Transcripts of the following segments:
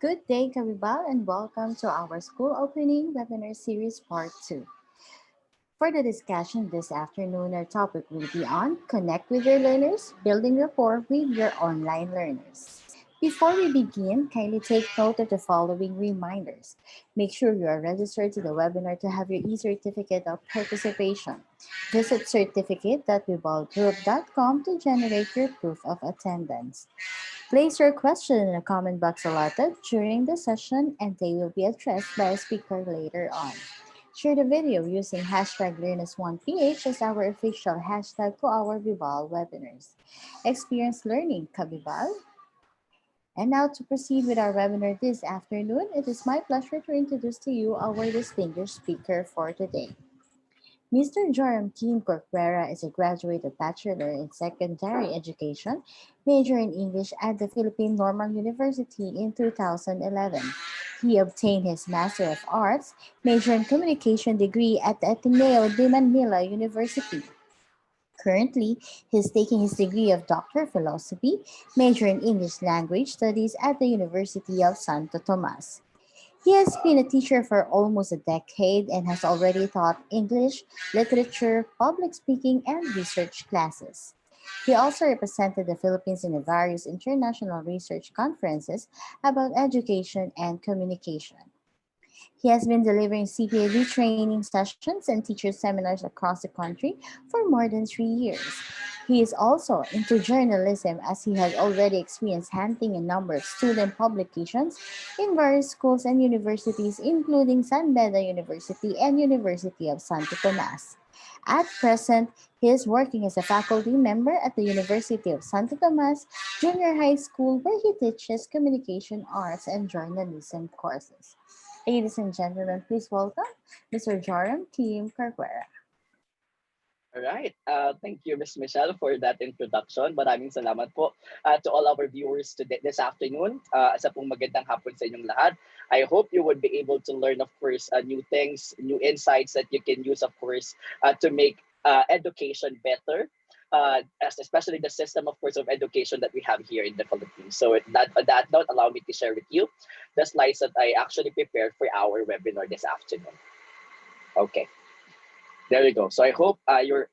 Good day, Kabibal, and welcome to our school opening webinar series part 2. For the discussion this afternoon, our topic will be on Connect with your learners, building rapport with your online learners. Before we begin, kindly take note of the following reminders. Make sure you are registered to the webinar to have your e-certificate of participation. Visit certificate.wibalgroup.com to generate your proof of attendance. Place your question in the comment box allotted during the session and they will be addressed by a speaker later on. Share the video using hashtag LearnAs1PH as our official hashtag to our Vival webinars. Experience learning, Kabibal. And now to proceed with our webinar this afternoon, it is my pleasure to introduce to you our distinguished speaker for today. Mr. Joram Kim Corcuera is a graduate of Bachelor in Secondary Education, major in English at the Philippine Normal University in 2011. He obtained his Master of Arts, major in Communication degree at the Ateneo de Manila University. Currently, he is taking his degree of Doctor of Philosophy, major in English Language Studies at the University of Santo Tomas. He has been a teacher for almost a decade and has already taught English, literature, public speaking, and research classes. He also represented the Philippines in various international research conferences about education and communication. He has been delivering CPA training sessions and teacher seminars across the country for more than 3 years. He is also into journalism as he has already experienced handling a number of student publications in various schools and universities, including San Beda University and University of Santo Tomas. At present, he is working as a faculty member at the University of Santo Tomas Junior High School, where he teaches communication arts and journalism courses. Ladies and gentlemen, please welcome Mr. Joram Kim Carguera. All right. Thank you, Miss Michelle, for that introduction. Maraming salamat po to all our viewers today this afternoon. Sa pong magandang hapon sa inyong lahat. I hope you would be able to learn, of course, new things, new insights that you can use, of course, to make education better. Especially the system, of course, of education that we have here in the Philippines. So, on that note, allow me to share with you the slides that I actually prepared for our webinar this afternoon. Okay, there you go. So I hope you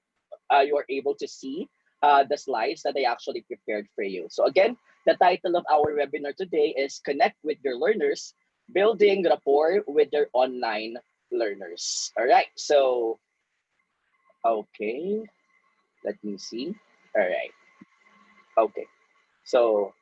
are able to see the slides that I actually prepared for you. So again, the title of our webinar today is Connect with Your Learners, Building Rapport with Your Online Learners. All right, so, okay, let me see. All right, okay. So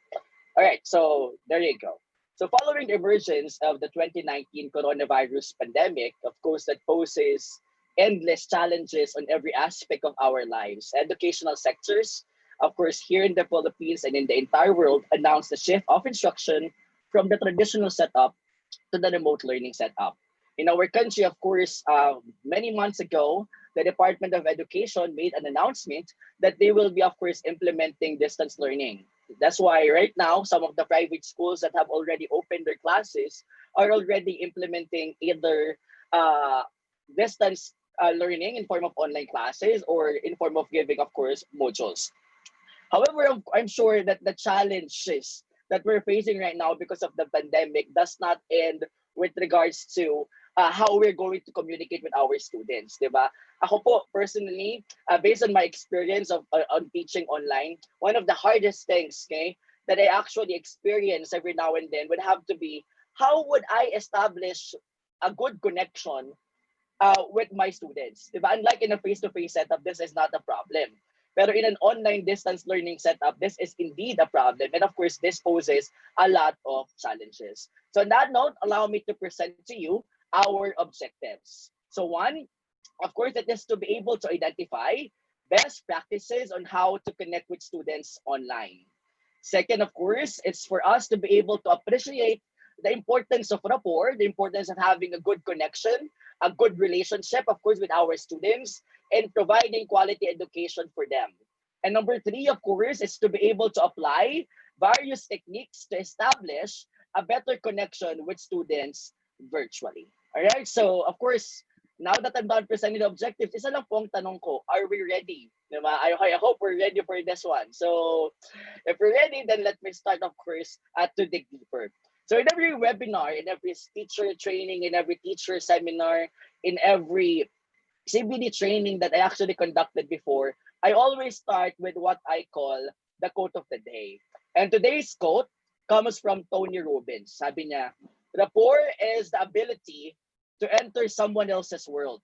all right, so there you go. So following the emergence of the 2019 coronavirus pandemic, of course, that poses endless challenges on every aspect of our lives. Educational sectors, of course, here in the Philippines and in the entire world, announced the shift of instruction from the traditional setup to the remote learning setup. In our country, of course, many months ago, the Department of Education made an announcement that they will be, of course, implementing distance learning. That's why right now, some of the private schools that have already opened their classes are already implementing either distance learning in form of online classes or in form of giving, of course, modules. However, I'm sure that the challenges that we're facing right now because of the pandemic does not end with regards to how we're going to communicate with our students, di ba? Ako po, personally, based on my experience on teaching online, one of the hardest things, okay, that I actually experience every now and then would have to be, how would I establish a good connection with my students. Diba? Unlike in a face-to-face setup, this is not a problem. Pero in an online distance learning setup, this is indeed a problem. And of course, this poses a lot of challenges. So on that note, allow me to present to you our objectives. So one, of course, it is to be able to identify best practices on how to connect with students online. Second, of course, it's for us to be able to appreciate the importance of rapport, the importance of having a good connection, a good relationship, of course, with our students, and providing quality education for them. And number three, of course, is to be able to apply various techniques to establish a better connection with students virtually. All right. So, of course, now that I'm done presenting the objectives, isa lang po ang tanong ko, are we ready? Diba? I hope we're ready for this one. So, if we're ready, then let me start, of course, to dig deeper. So in every webinar, in every teacher training, in every teacher seminar, in every CBD training that I actually conducted before, I always start with what I call the quote of the day. And today's quote comes from Tony Robbins. Sabi niya, rapport is the ability to enter someone else's world,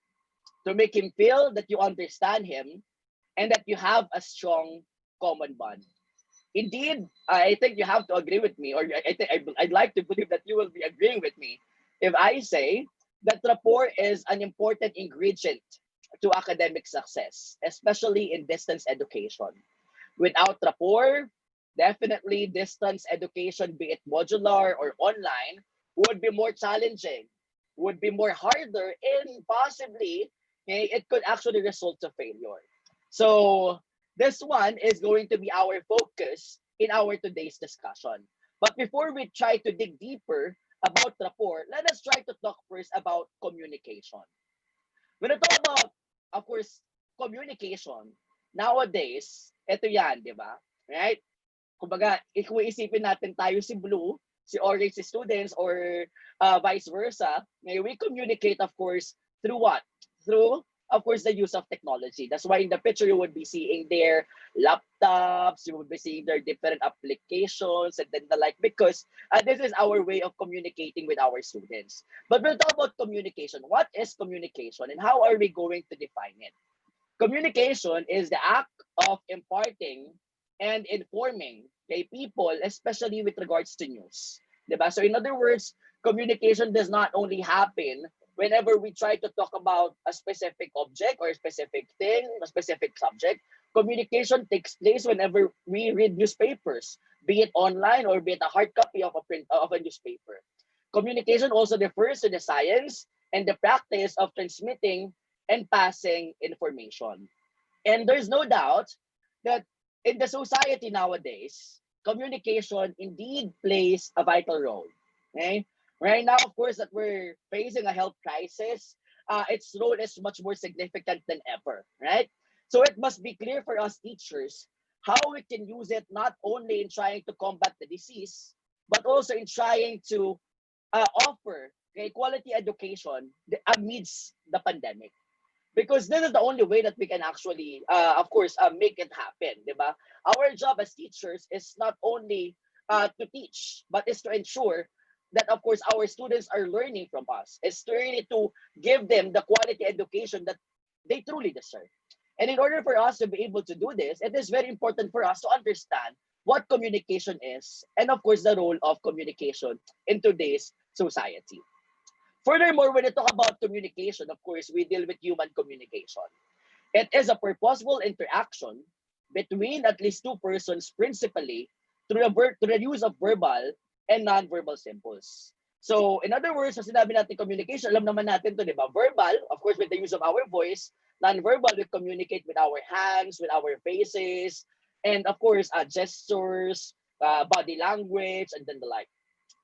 to make him feel that you understand him and that you have a strong common bond. Indeed, I think you have to agree with me, or I think I'd like to believe that you will be agreeing with me if I say that rapport is an important ingredient to academic success, especially in distance education. Without rapport, definitely distance education, be it modular or online, would be more challenging, would be more harder, and possibly it could actually result to failure. So this one is going to be our focus in our today's discussion. But before we try to dig deeper about rapport, let us try to talk first about communication. When we talk about, of course, communication, nowadays, ito yan, di ba? Right? Kumbaga, kung isipin natin tayo si Blue, si Orange si students, or vice versa, we communicate, of course, through what? Through, of course, the use of technology. That's why in the picture, you would be seeing their laptops, you would be seeing their different applications, and then the like, because this is our way of communicating with our students. But we'll talk about communication. What is communication, and how are we going to define it? Communication is the act of imparting and informing people, especially with regards to news. Diba? So in other words, communication does not only happen whenever we try to talk about a specific object or a specific thing, a specific subject. Communication takes place whenever we read newspapers, be it online or be it a hard copy of a newspaper. Communication also refers to the science and the practice of transmitting and passing information. And there's no doubt that in the society nowadays, communication indeed plays a vital role. Okay? Right now, of course, that we're facing a health crisis, its role is much more significant than ever, right? So it must be clear for us teachers how we can use it not only in trying to combat the disease, but also in trying to offer okay, quality education amidst the pandemic, because this is the only way that we can actually of course make it happen, diba? Our job as teachers is not only to teach, but is to ensure that of course our students are learning from us. It's really to give them the quality education that they truly deserve. And in order for us to be able to do this, it is very important for us to understand what communication is, and of course the role of communication in today's society. Furthermore, when we talk about communication, of course, we deal with human communication. It is a purposeful interaction between at least two persons, principally through the use of verbal and non-verbal symbols. So, in other words, sa sinabi natin communication, alam naman natin to, di ba? Verbal, of course, with the use of our voice. Non-verbal, we communicate with our hands, with our faces, and of course, gestures, body language, and then the like.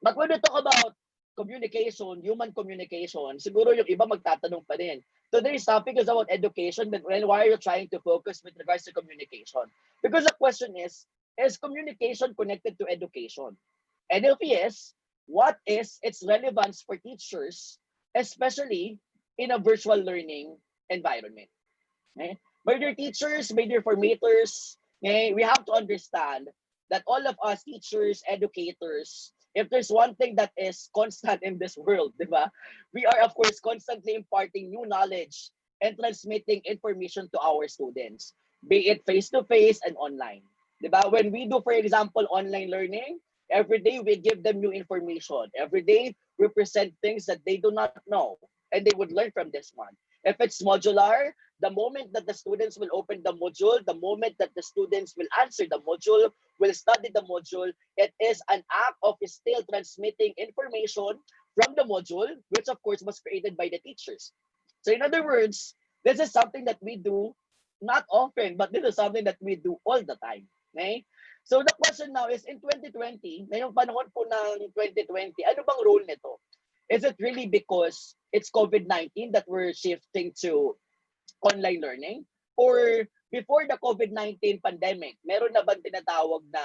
But when we talk about communication, human communication, siguro yung iba magtatanong pa rin. Today's topic is about education, but when why are you trying to focus with regards to communication? Because the question is communication connected to education? And if yes, what is its relevance for teachers, especially in a virtual learning environment? Okay? My dear teachers, my dear formators, okay, we have to understand that all of us teachers, educators, if there's one thing that is constant in this world, diba? We are of course constantly imparting new knowledge and transmitting information to our students, be it face to face and online. Diba? When we do, for example, online learning, every day we give them new information. Every day we present things that they do not know and they would learn from this one. If it's modular, the moment that the students will open the module, the moment that the students will answer the module, will study the module, it is an act of still transmitting information from the module, which of course was created by the teachers. So in other words, this is something that we do not often, but this is something that we do all the time. Okay? So the question now is, in 2020, ngayong panahon po ng 2020, ano bang role nito? Is it really because it's COVID-19 that we're shifting to online learning? Or before the COVID-19 pandemic, meron na bang tinatawag na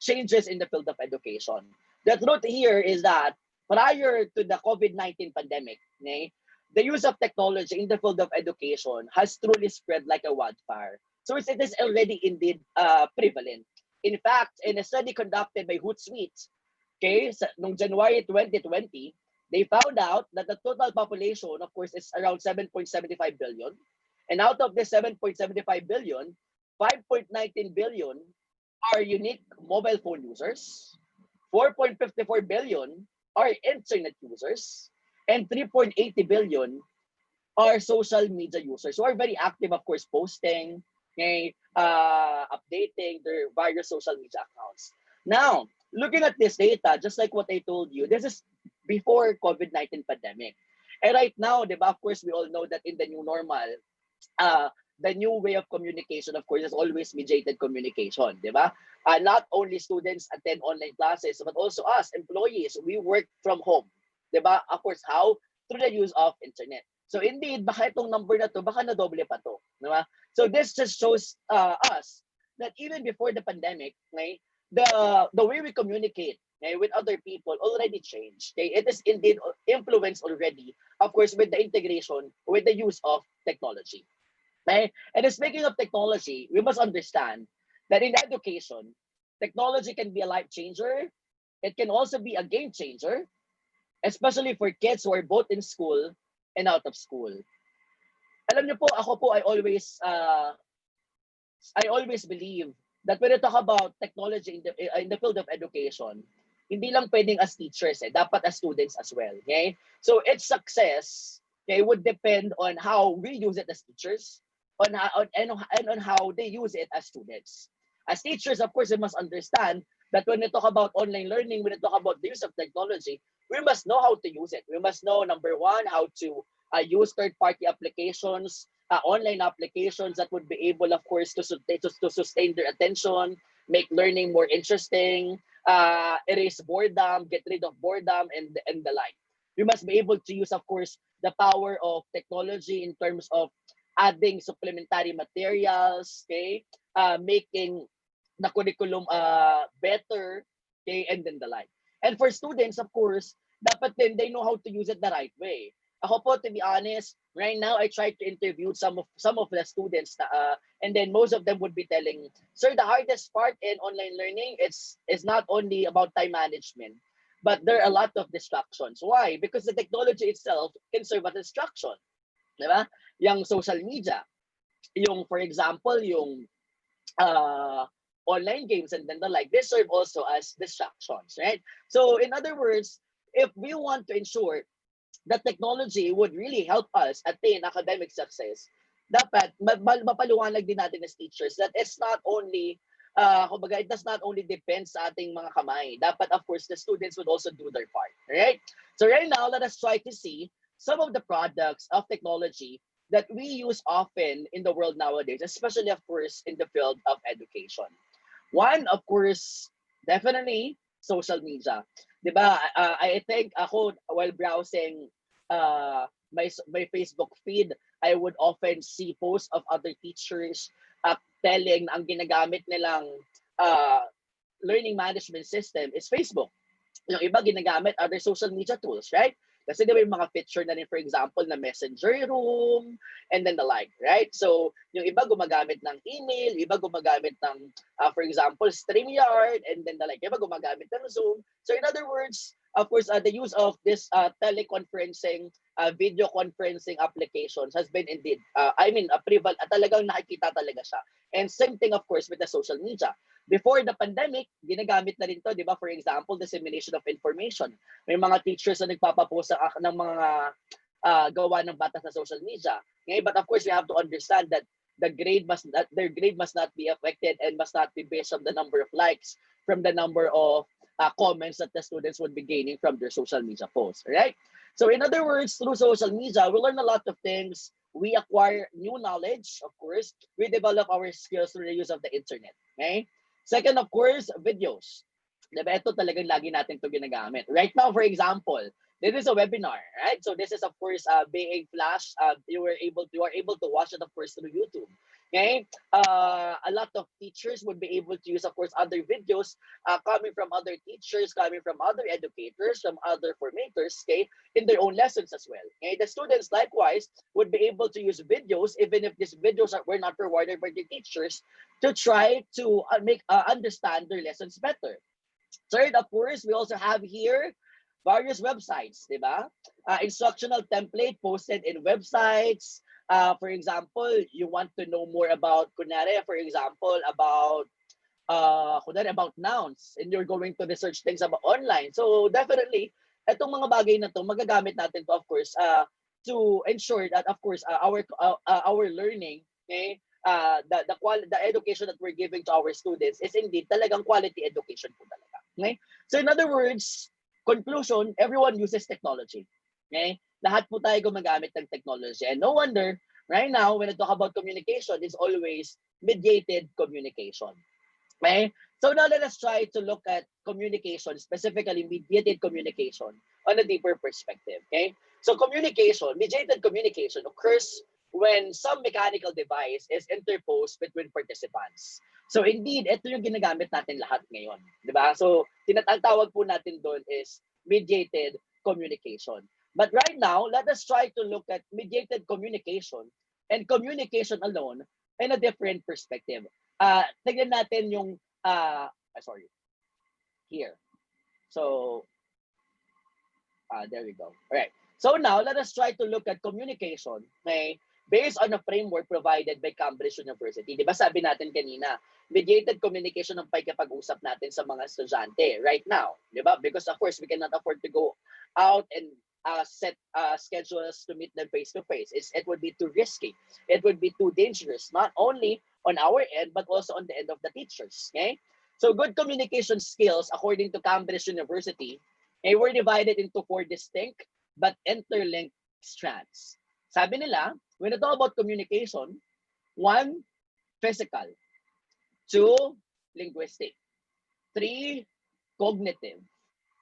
changes in the field of education? The truth here is that prior to the COVID-19 pandemic, okay, the use of technology in the field of education has truly spread like a wildfire. So it is already indeed prevalent. In fact, in a study conducted by Hootsuite, okay, noong January 2020, they found out that the total population, of course, is around 7.75 billion. And out of the 7.75 billion, 5.19 billion are unique mobile phone users, 4.54 billion are internet users, and 3.80 billion are social media users who are very active, of course, posting, okay, updating their various social media accounts. Now, looking at this data, just like what I told you, this is before COVID-19 pandemic. And right now, diba, of course, we all know that in the new normal, uh, the new way of communication, of course, is always mediated communication, di ba? Not only students attend online classes, but also us, employees, we work from home, di ba? Of course, how? Through the use of internet. So indeed, baka itong number na to, baka nadoble pa to, di ba? So this just shows us that even before the pandemic, okay, the way we communicate, okay, with other people already changed. Okay? It is indeed influenced already, of course, with the integration, with the use of technology. Okay? And speaking of technology, we must understand that in education, technology can be a life changer. It can also be a game changer, especially for kids who are both in school and out of school. Alam niyo po, ako po, I always believe that when we talk about technology in the field of education, hindi lang pwedeng as teachers, dapat as students as well. Okay? So its success, okay, would depend on how we use it as teachers, and on how they use it as students. As teachers, of course, we must understand that when we talk about online learning, when we talk about the use of technology, we must know how to use it. We must know, number one, how to use third-party applications, online applications that would be able, of course, to sustain their attention, make learning more interesting, erase boredom, get rid of boredom, and the like. We must be able to use, of course, the power of technology in terms of adding supplementary materials, okay, making the curriculum better, okay, and then the like. And for students, of course, dapat din they know how to use it the right way. Ako po, to be honest, right now I tried to interview some of the students and then most of them would be telling, sir, the hardest part in online learning is not only about time management, but there are a lot of distractions. Why? Because the technology itself can serve as distraction. Di ba? Yung social media, yung for example, yung uh, online games and then the like, they serve also as distractions, right? So in other words, if we want to ensure that technology would really help us attain academic success, dapat mapaliwanag din natin as teachers that it's not only, kumbaga, it does not only depend sa ating mga kamay. Dapat, of course, the students would also do their part, right? So right now, let us try to see some of the products of technology that we use often in the world nowadays, especially, of course, in the field of education. One, of course, definitely social media. 'Di ba? I think ako while browsing my Facebook feed, I would often see posts of other teachers telling na ang ginagamit nilang uh, learning management system is Facebook. Yung iba ginagamit other social media tools, right? Kasi di ba yung mga feature na rin, for example, na messenger room, and then the like, right? So, yung iba gumagamit ng email, iba gumagamit ng, for example, StreamYard, and then the like, iba gumagamit ng Zoom. So, in other words, of course, the use of this teleconferencing, video conferencing applications has been indeed, prevalent, talagang nakikita talaga siya. And same thing, of course, with the social media. Before the pandemic, ginagamit na rin to, di ba? For example, dissemination of information. May mga teachers na nagpapapost ng mga gawa ng bata sa social media. Okay? But of course, we have to understand that their grade must not be affected and must not be based on the number of likes from the number of comments that the students would be gaining from their social media posts. Right? So in other words, through social media, we learn a lot of things. We acquire new knowledge, of course. We develop our skills through the use of the internet. Okay? Second, of course, videos. Diba? Ito talagang lagi natin ito ginagamit. Right now, for example, this is a webinar, right? So this is, of course, being flashed. You are able to watch it, of course, through YouTube. Okay? A lot of teachers would be able to use, of course, other videos coming from other teachers, coming from other educators, from other formators, okay, in their own lessons as well. Okay? The students, likewise, would be able to use videos, even if these videos were not rewarded by the teachers, to try to make understand their lessons better. Third, of course, we also have here various websites, di ba? Instructional template posted in websites. For example, you want to know more about, kunwari, for example, about nouns, and you're going to research things about online. So definitely, itong mga bagay na to, magagamit natin to, of course, to ensure that, of course, our learning, okay, the education that we're giving to our students is indeed talagang quality education po talaga. Okay? So in other words, conclusion, everyone uses technology. Okay? Lahat po tayo gumagamit ng technology. And no wonder, right now, when I talk about communication, it's always mediated communication. Okay? So now let us try to look at communication, specifically mediated communication, on a deeper perspective. Okay? So communication, mediated communication occurs when some mechanical device is interposed between participants. So indeed, ito yung ginagamit natin lahat ngayon. Di ba? So ang tawag po natin doon is mediated communication. But right now, let us try to look at mediated communication and communication alone in a different perspective. Tignan natin yung sorry, here. So there we go. All right. So now let us try to look at communication, okay, based on a framework provided by Cambridge University. Di ba sabi natin kanina, mediated communication ang pakikipag-usap natin sa mga estudyante right now. Di ba? Because of course, we cannot afford to go out and set schedules to meet them face-to-face. It would be too risky. It would be too dangerous, not only on our end, but also on the end of the teachers. Okay? So good communication skills, according to Cambridge University, were divided into 4 distinct but interlinked strands. Sabi nila, when we talk about communication, one, physical, two, linguistic, three, cognitive,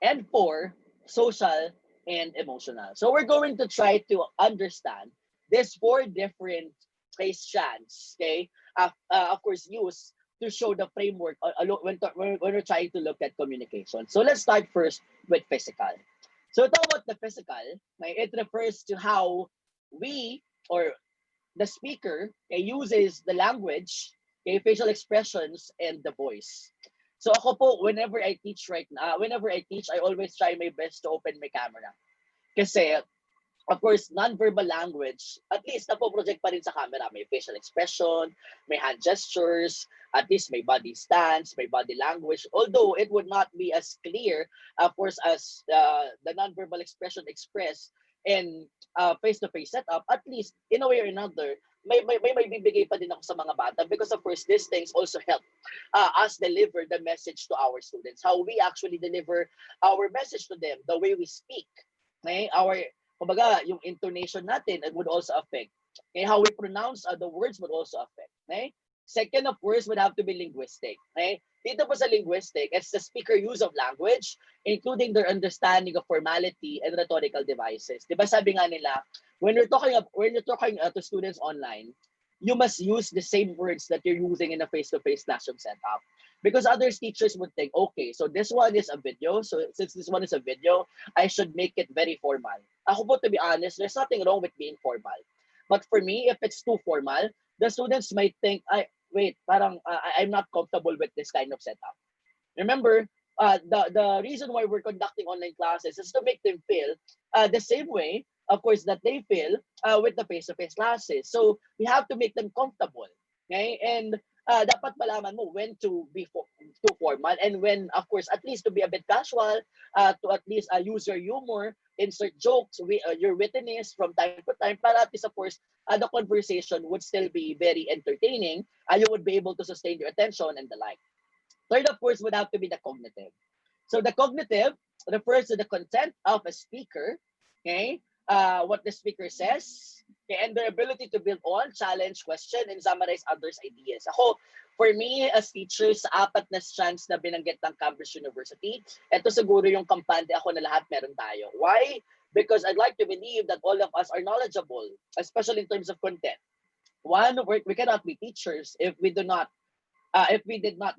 and four, social and emotional. So we're going to try to understand these four different strands, okay? Of course, used to show the framework when we're trying to look at communication. So let's start first with physical. So talk about the physical, it refers to how we or the speaker uses the language, facial expressions, and the voice. So ako po, whenever I teach, I always try my best to open my camera. Kasi of course, non-verbal language, at least napo-project pa rin sa camera. May facial expression, may hand gestures, at least may body stance, may body language. Although it would not be as clear, of course, as the non-verbal expression expressed in face-to-face setup, at least in a way or another, may bibigay pa din ako sa mga bata because of course these things also help us deliver the message to our students, how we actually deliver our message to them, the way we speak, our kumbaga, yung intonation natin, it would also affect. Okay, how we pronounce the words would also affect. Okay? Second, of course, would have to be linguistic. Okay? Dito po sa linguistic, it's the speaker use of language, including their understanding of formality and rhetorical devices. Di ba sabi nga nila, when you're talking to students online, you must use the same words that you're using in a face-to-face classroom setup. Because other teachers would think, okay, so this one is a video. So since this one is a video, I should make it very formal. Ako po, to be honest, there's nothing wrong with being formal. But for me, if it's too formal, the students might think, wait, parang I'm not comfortable with this kind of setup. Remember, the reason why we're conducting online classes is to make them feel the same way, of course, that they feel with the face-to-face classes. So we have to make them comfortable. Okay? And dapat malaman mo when to be too formal and when, of course, at least to be a bit casual, to at least use your humor, insert jokes, your wittiness from time to time, para at least, of course, the conversation would still be very entertaining. You would be able to sustain your attention and the like. Third, of course, would have to be the cognitive. So the cognitive refers to the content of a speaker, okay? What the speaker says, okay, and their ability to build on, challenge, question, and summarize others' ideas. Ako, for me, as teacher, sa apat na strands na binanggit ng Cambridge University, ito siguro yung kampante ako na lahat meron tayo. Why? Because I'd like to believe that all of us are knowledgeable, especially in terms of content. One, we cannot be teachers if we did not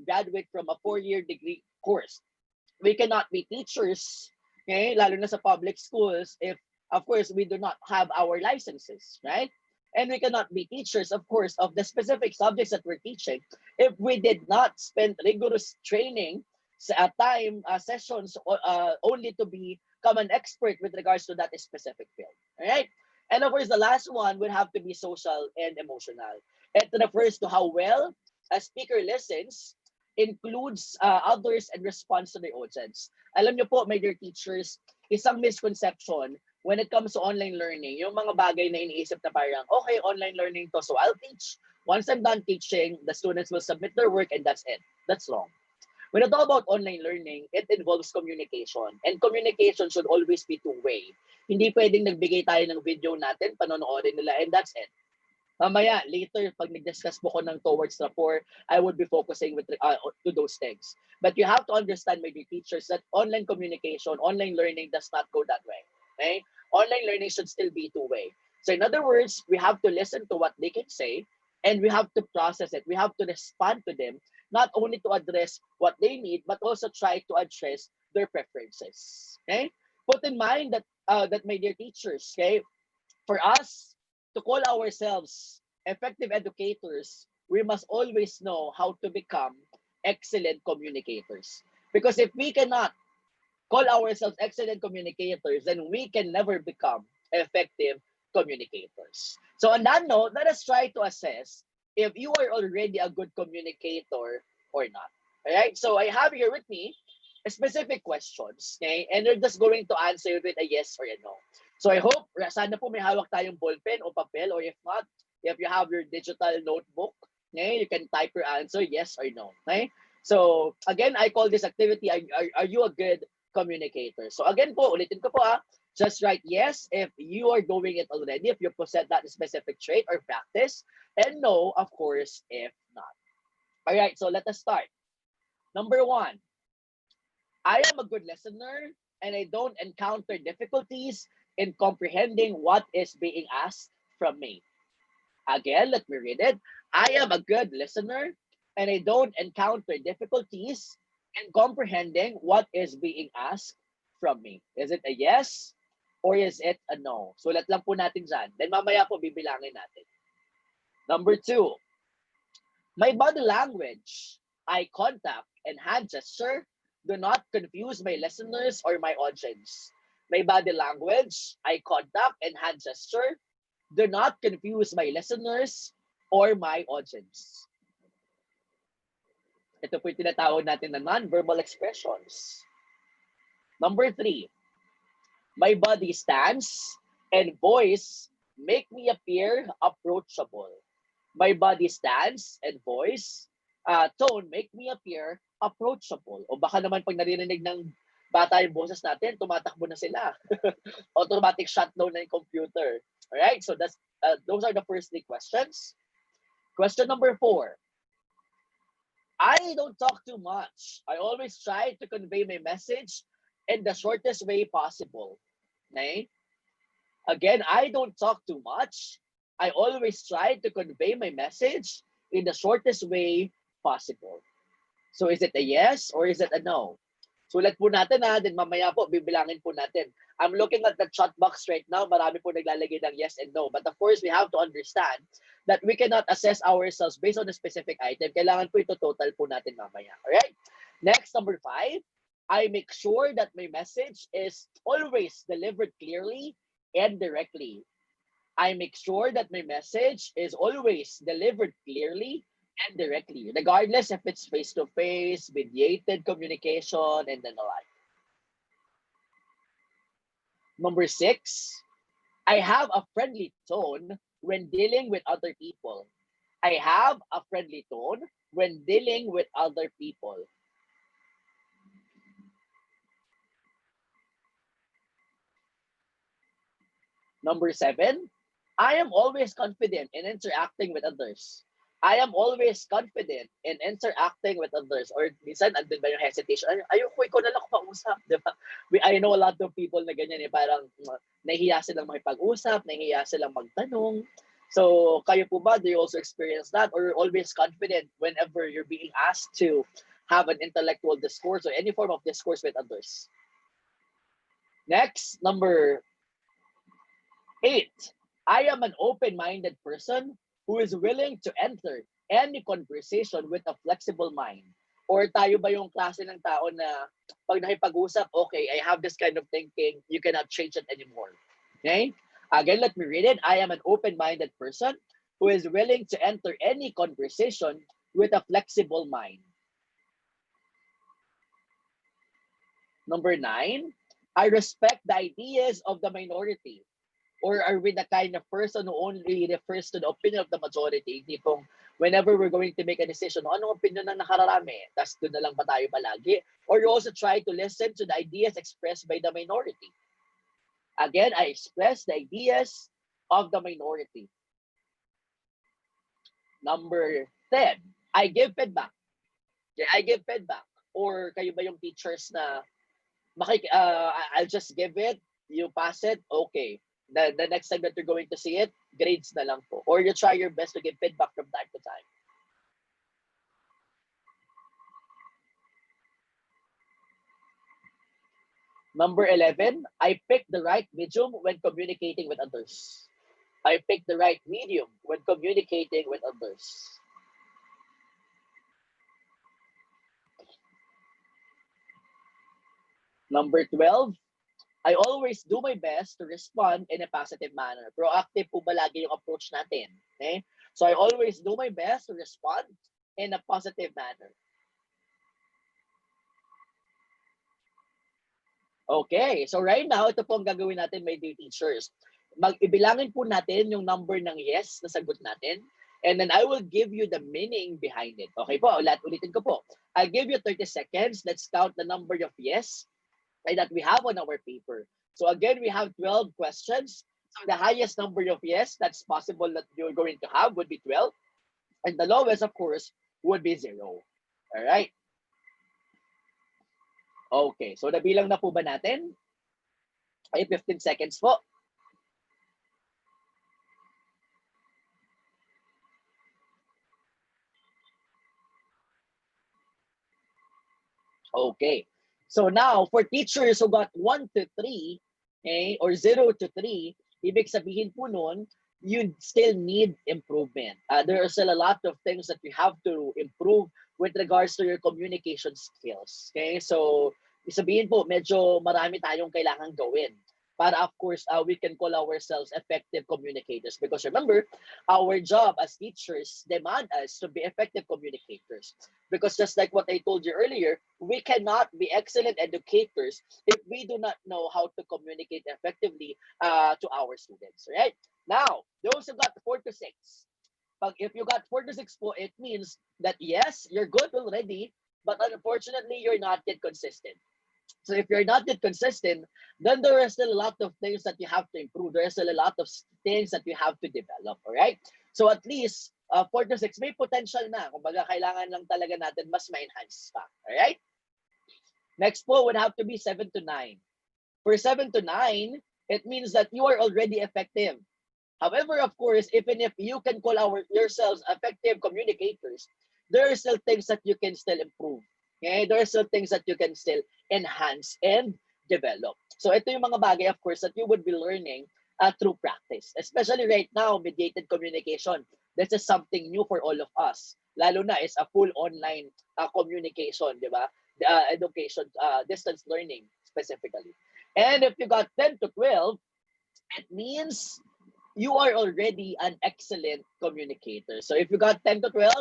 graduate from a 4-year degree course. We cannot be teachers, okay, lalo na sa public schools, if, of course, we do not have our licenses, right? And we cannot be teachers, of course, of the specific subjects that we're teaching if we did not spend rigorous training sessions only to become an expert with regards to that specific field, all right? And of course, the last one would have to be social and emotional. It refers to how well a speaker listens, includes others, and responds to the audience. Alam niyo po, my dear teachers, isang misconception when it comes to online learning, yung mga bagay na iniisip na parang, okay, online learning to, so I'll teach. Once I'm done teaching, the students will submit their work and that's it. That's wrong. When I talk about online learning, it involves communication. And communication should always be two-way. Hindi pwedeng nagbigay tayo ng video natin, panonoodin nila, and that's it. Mamaya, later, pag nag-discuss po ko ng towards rapport, I would be focusing to those things. But you have to understand, my dear teachers, that online communication, online learning does not go that way. Okay? Online learning should still be two-way. So in other words, we have to listen to what they can say, and we have to process it. We have to respond to them, not only to address what they need, but also try to address their preferences. Okay? Put in mind that my dear teachers, okay, for us to call ourselves effective educators, we must always know how to become excellent communicators. Because if we cannot call ourselves excellent communicators, then we can never become effective communicators. So on that note, let us try to assess if you are already a good communicator or not. All right? So I have here with me specific questions, okay? And you're just going to answer with a yes or a no. So I hope, sana po may hawak tayong ballpen o papel, or if not, if you have your digital notebook, okay, you can type your answer, yes or no. Okay? So again, I call this activity, are you a good communicator? So again po, ulitin ko po Just write yes if you are doing it already, if you possess that specific trait or practice, and no, of course, if not. All right, so let us start. Number one, I am a good listener and I don't encounter difficulties in comprehending what is being asked from me. Again, let me read it. I am a good listener and I don't encounter difficulties in comprehending what is being asked from me. Is it a yes or is it a no? Sulat lang po natin dyan. Then mamaya po bibilangin natin. Number two, my body language, eye contact, and hand gesture do not confuse my listeners or my audience. My body language, eye contact, and hand gesture do not confuse my listeners or my audience. Ito po yung tinatawag natin na non-verbal expressions. Number three, my body stance and voice make me appear approachable. My body stance and voice tone make me appear approachable. O baka naman pag narinig ng bata yung boses natin, tumatakbo na sila. Automatic shutdown na yung computer. Alright, so those are the first three questions. Question number four. I don't talk too much. I always try to convey my message in the shortest way possible. Okay? Again, I don't talk too much. I always try to convey my message in the shortest way possible. So is it a yes or is it a no? Sulat po natin ha, then mamaya po bibilangin po natin. I'm looking at the chat box right now, marami po naglalagay ng yes and no. But of course, we have to understand that we cannot assess ourselves based on a specific item. Kailangan po ito total po natin mamaya. Alright? Next, number 5. I make sure that my message is always delivered clearly and directly. I make sure that my message is always delivered clearly and directly, regardless if it's face-to-face, mediated communication, and then the like. Number 6, I have a friendly tone when dealing with other people. I have a friendly tone when dealing with other people. Number 7, I am always confident in interacting with others. I am always confident in interacting with others. Or minsan, andun ba yung hesitation? Ayoko, ikaw na lang ako mausap. Diba? I know a lot of people na ganyan eh. Parang nahihiya silang makipag-usap, nahihiya silang magtanong. So, kayo po ba, do you also experience that? Or you're always confident whenever you're being asked to have an intellectual discourse or any form of discourse with others? Next, number 8, I am an open-minded person who is willing to enter any conversation with a flexible mind. Or tayo ba yung klase ng tao na pag nakipag-usap, okay, I have this kind of thinking, you cannot change it anymore. Okay? Again, let me read it. I am an open-minded person who is willing to enter any conversation with a flexible mind. Number 9, I respect the ideas of the minority. Or are we the kind of person who only refers to the opinion of the majority? Hindi pong whenever we're going to make a decision, anong opinion ng nakararami? Tapos doon na lang ba tayo palagi? Or you also try to listen to the ideas expressed by the minority? Again, I express the ideas of the minority. Number 10, I give feedback. Okay, I give feedback. Or kayo ba yung teachers na I'll just give it, you pass it, okay. The next time that you're going to see it, grades na lang po. Or you try your best to give feedback from time to time. Number 11, I pick the right medium when communicating with others. I pick the right medium when communicating with others. Number 12, I always do my best to respond in a positive manner. Proactive po ba lagi yung approach natin? Okay? So I always do my best to respond in a positive manner. Okay, so right now, ito po ang gagawin natin, my dear teachers. Ibilangin po natin yung number ng yes na sagot natin. And then I will give you the meaning behind it. Okay po, ulitin ko po. I'll give you 30 seconds. Let's count the number of yes that we have on our paper. So again, we have 12 questions. So the highest number of yes that's possible that you're going to have would be 12. And the lowest, of course, would be 0. All right? Okay. So nabilang na po ba natin? Ay, 15 seconds po. Okay. So now, for teachers who got 1 to 3, okay, or 0 to 3, ibig sabihin po nun, you still need improvement. There are still a lot of things that you have to improve with regards to your communication skills. Okay, so sabihin po, medyo marami tayong kailangan gawin para of course we can call ourselves effective communicators, because remember, our job as teachers demand us to be effective communicators, because just like what I told you earlier, we cannot be excellent educators if we do not know how to communicate effectively to our students, right? Now, those who got 4 to 6, if you got 4 to 6 po, it means that yes, you're good already, but unfortunately, you're not yet consistent. So if you're not yet consistent, then there are still a lot of things that you have to improve. There are still a lot of things that you have to develop, all right? So at least 4 to 6, may potential na. Kumbaga, kailangan lang talaga natin mas ma-enhance pa, all right? Next po would have to be 7 to 9. For 7 to 9, it means that you are already effective. However, of course, even if you can call yourselves effective communicators, there are still things that you can still improve. Okay? There are still things that you can still enhance and develop. So ito yung mga bagay, of course, that you would be learning through practice. Especially right now, mediated communication. This is something new for all of us. Lalo na is a full online communication, di ba? Education, distance learning specifically. And if you got 10 to 12, it means you are already an excellent communicator. So if you got 10 to 12,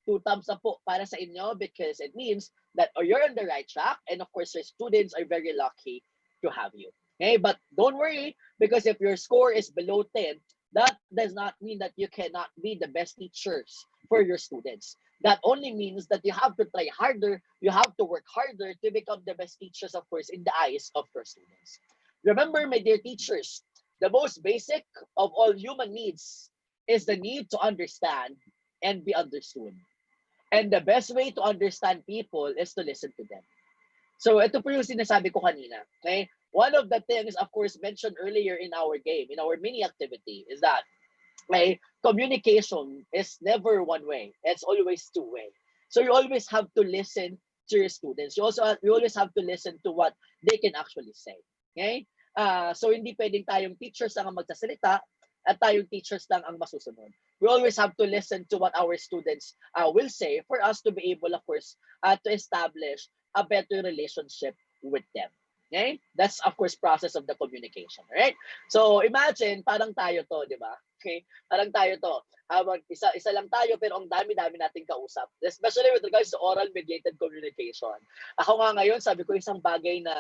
2 thumbs up po para sa inyo, because it means that you're on the right track, and of course your students are very lucky to have you. Okay, but don't worry, because if your score is below 10, that does not mean that you cannot be the best teachers for your students. That only means that you have to try harder, you have to work harder to become the best teachers, of course, in the eyes of your students. Remember, my dear teachers, the most basic of all human needs is the need to understand and be understood. And the best way to understand people is to listen to them. So ito po yung sinasabi ko kanina. Okay? One of the things, of course, mentioned earlier in our game, in our mini activity, is that communication is never one way. It's always two-way. So you always have to listen to your students. You always have to listen to what they can actually say. Okay? So hindi pwedeng tayong teachers lang ang magsasalita at tayong teachers lang ang masusunod. We always have to listen to what our students will say for us to be able, of course, to establish a better relationship with them. Okay? That's, of course, process of the communication. Right? So imagine, parang tayo to, di ba? Okay? Parang tayo to. Isa lang tayo pero ang dami-dami nating kausap. Especially with regards to oral mediated communication. Ako nga ngayon, sabi ko isang bagay na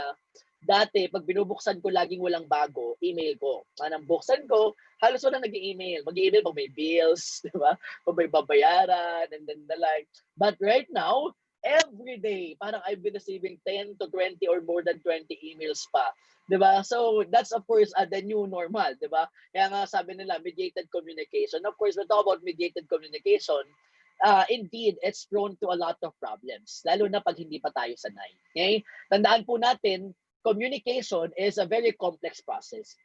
dati, pag binubuksan ko laging walang bago, email ko. Anong buksan ko, halos wala nag-email. Mag-email pag may bills, di ba? Pag may babayaran, and then the like. But right now, every day, parang I've been receiving 10 to 20 or more than 20 emails pa. Di ba? So, that's of course the new normal, di ba? Kaya nga sabi nila, mediated communication. Of course, we talk about mediated communication. Indeed, it's prone to a lot of problems, lalo na pag hindi pa tayo sanay. Okay? Tandaan po natin, communication is a very complex process.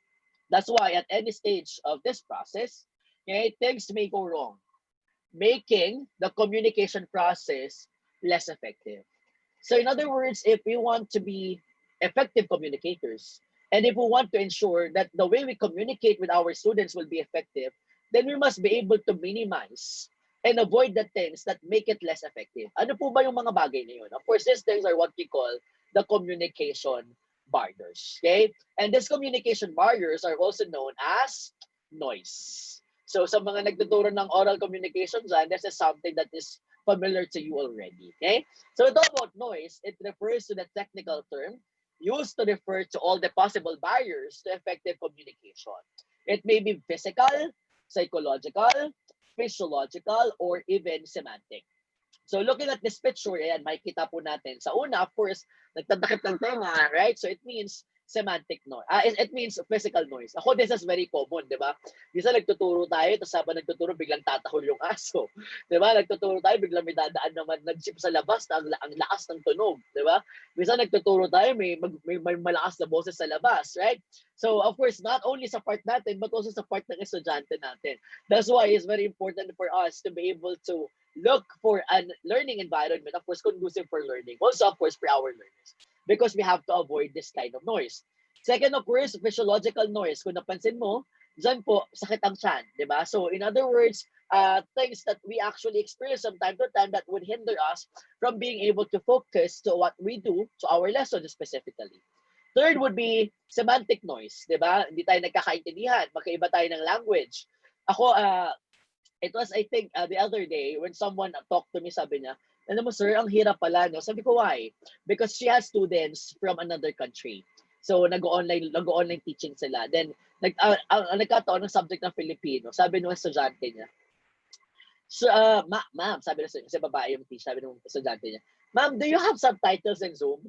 That's why at any stage of this process, okay, things may go wrong, making the communication process less effective. So in other words, if we want to be effective communicators, and if we want to ensure that the way we communicate with our students will be effective, then we must be able to minimize and avoid the things that make it less effective. Ano po ba yung mga bagay na yun? Of course, these things are what we call the communication barriers. Okay? And these communication barriers are also known as noise. So sa mga nagtuturo ng oral communication dyan, this is something that is familiar to you already. Okay? So ito about noise, it refers to the technical term used to refer to all the possible barriers to effective communication. It may be physical, psychological, physiological, or even semantic. So looking at this picture, ayan, makikita po natin. Sa una, of course, nagtadakip ng tenga, right? So it means semantic noise. It means physical noise. Ako, this is very common, di ba? Minsan nagtuturo tayo, tapos habang nagtuturo, biglang tatahol yung aso. Di ba? Nagtuturo tayo, biglang may dadaan naman nag-jeep sa labas, na ang lakas ng tunog. Di ba? Minsan nagtuturo tayo, may malakas na boses sa labas, right? So, of course, not only sa part natin, but also sa part ng estudyante natin. That's why it's very important for us to be able to look for a learning environment, of course, conducive for learning. Also, of course, for our learners. Because we have to avoid this kind of noise. Second, of course, physiological noise. Kung napansin mo, dyan po, sakit ang tiyan, di ba? So, in other words, things that we actually experience from time to time that would hinder us from being able to focus to what we do, to our lesson specifically. Third would be semantic noise, di ba? Hindi tayo nagkakaintindihan, magkaiba tayo ng language. Ako, it was, I think, the other day when someone talked to me, sabi niya, alam mo sir, ang hirap pala, no? Sabi ko, why? Because she has students from another country. So, nag-online teaching sila. Then, nagkataon ng subject ng Filipino. Sabi nung estudyante niya, so, ma'am, sabi na sa babae yung teacher, sabi nung estudyante niya, ma'am, do you have subtitles in Zoom?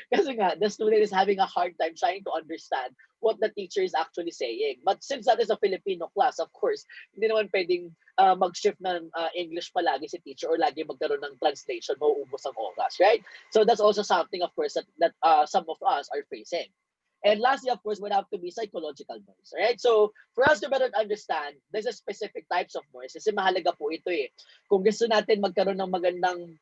Kasi nga, the student is having a hard time trying to understand what the teacher is actually saying. But since that is a Filipino class, of course, hindi naman pwedeng mag-shift ng English palagi si teacher or lagi magkaroon ng translation, mauubos ang oras, right? So that's also something, of course, that some of us are facing. And lastly, of course, would have to be psychological noise, right? So for us to better understand, there's a specific types of noise kasi mahalaga po ito eh. Kung gusto natin magkaroon ng magandang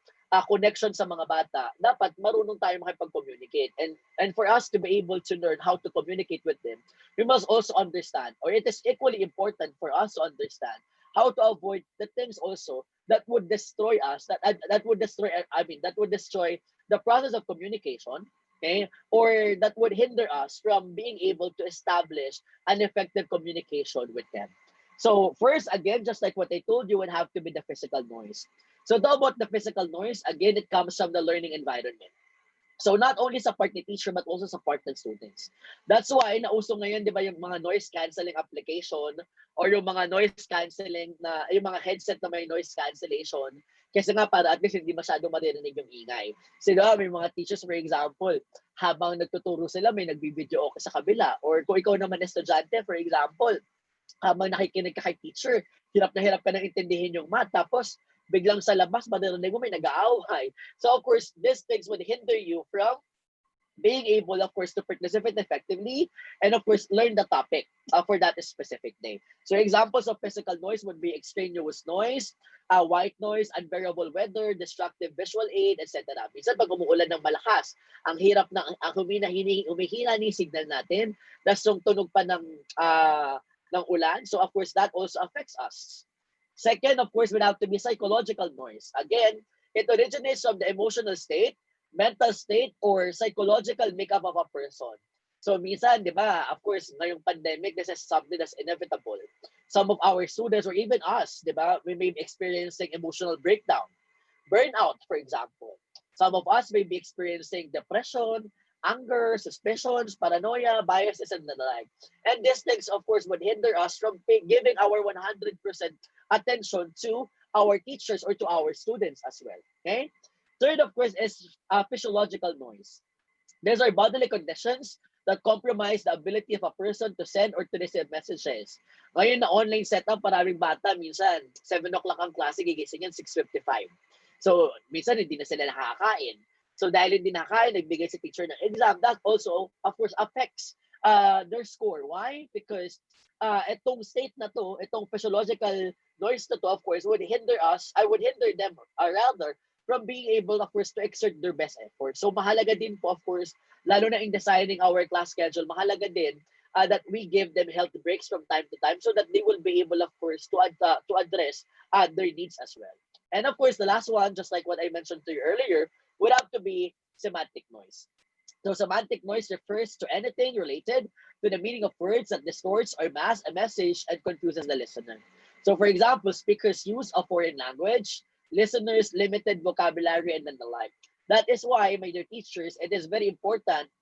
connection sa mga bata, dapat marunong tayo makipag-communicate. And for us to be able to learn how to communicate with them, we must also understand, or it is equally important for us to understand how to avoid the things also that would destroy us, that would destroy, that would destroy the process of communication, okay, or that would hinder us from being able to establish an effective communication with them. So first, again, just like what I told you, would have to be the physical noise. So talk about the physical noise, again, it comes from the learning environment. So not only sa part ni teacher but also sa part ng students. That's why nauso ngayon 'di ba yung mga noise cancelling application or yung mga noise cancelling na yung mga headset na may noise cancellation kasi nga para at least hindi masyado maririnig yung ingay. Sila may mga teachers for example, habang nagtuturo sila may nagbibideo okay sa kabila or kung ikaw naman estudyante for example, habang nakikinig ka kay teacher, hirap na hirap ka nang intindihin yung math tapos biglang sa labas, madarinig mo may nag-aaway. So, of course, these things would hinder you from being able, of course, to participate effectively and, of course, learn the topic for that specific day. So, examples of physical noise would be extraneous noise, white noise, unbearable weather, destructive visual aid, etc. Minsan, pag umuulan ng malakas, ang hirap na, ang humihina ni signal natin, tas yung tunog pa ng ulan. So, of course, that also affects us. Second, of course, would have to be psychological noise. Again, it originates from the emotional state, mental state, or psychological makeup of a person. So minsan, di ba, of course, ngayong pandemic, this is something that's inevitable. Some of our students, or even us, di ba, we may be experiencing emotional breakdown, burnout, for example. Some of us may be experiencing depression, anger, suspicions, paranoia, biases, and the like. And these things, of course, would hinder us from giving our 100% attention to our teachers or to our students as well. Okay? Third, of course, is physiological noise. These are bodily conditions that compromise the ability of a person to send or to receive messages. Ngayon na online setup, maraming bata, minsan 7 o'clock ang klase, gigising yan 6:55. So, minsan hindi na sila nakakain. So, dahil hindi nakakain, nagbigay si teacher ng exam. That also, of course, affects their score. Why? Because itong state na to, itong physiological noise na to, of course, would hinder us, I would hinder them, rather, from being able, of course, to exert their best effort. So, mahalaga din po, of course, lalo na in designing our class schedule, mahalaga din that we give them health breaks from time to time so that they will be able, of course, to address their needs as well. And of course, the last one, just like what I mentioned to you earlier, would have to be semantic noise. So semantic noise refers to anything related to the meaning of words that distorts or masks a message and confuses the listener. So for example, speakers use a foreign language, listeners limited vocabulary, and then the like. That is why, my dear teachers, it is very important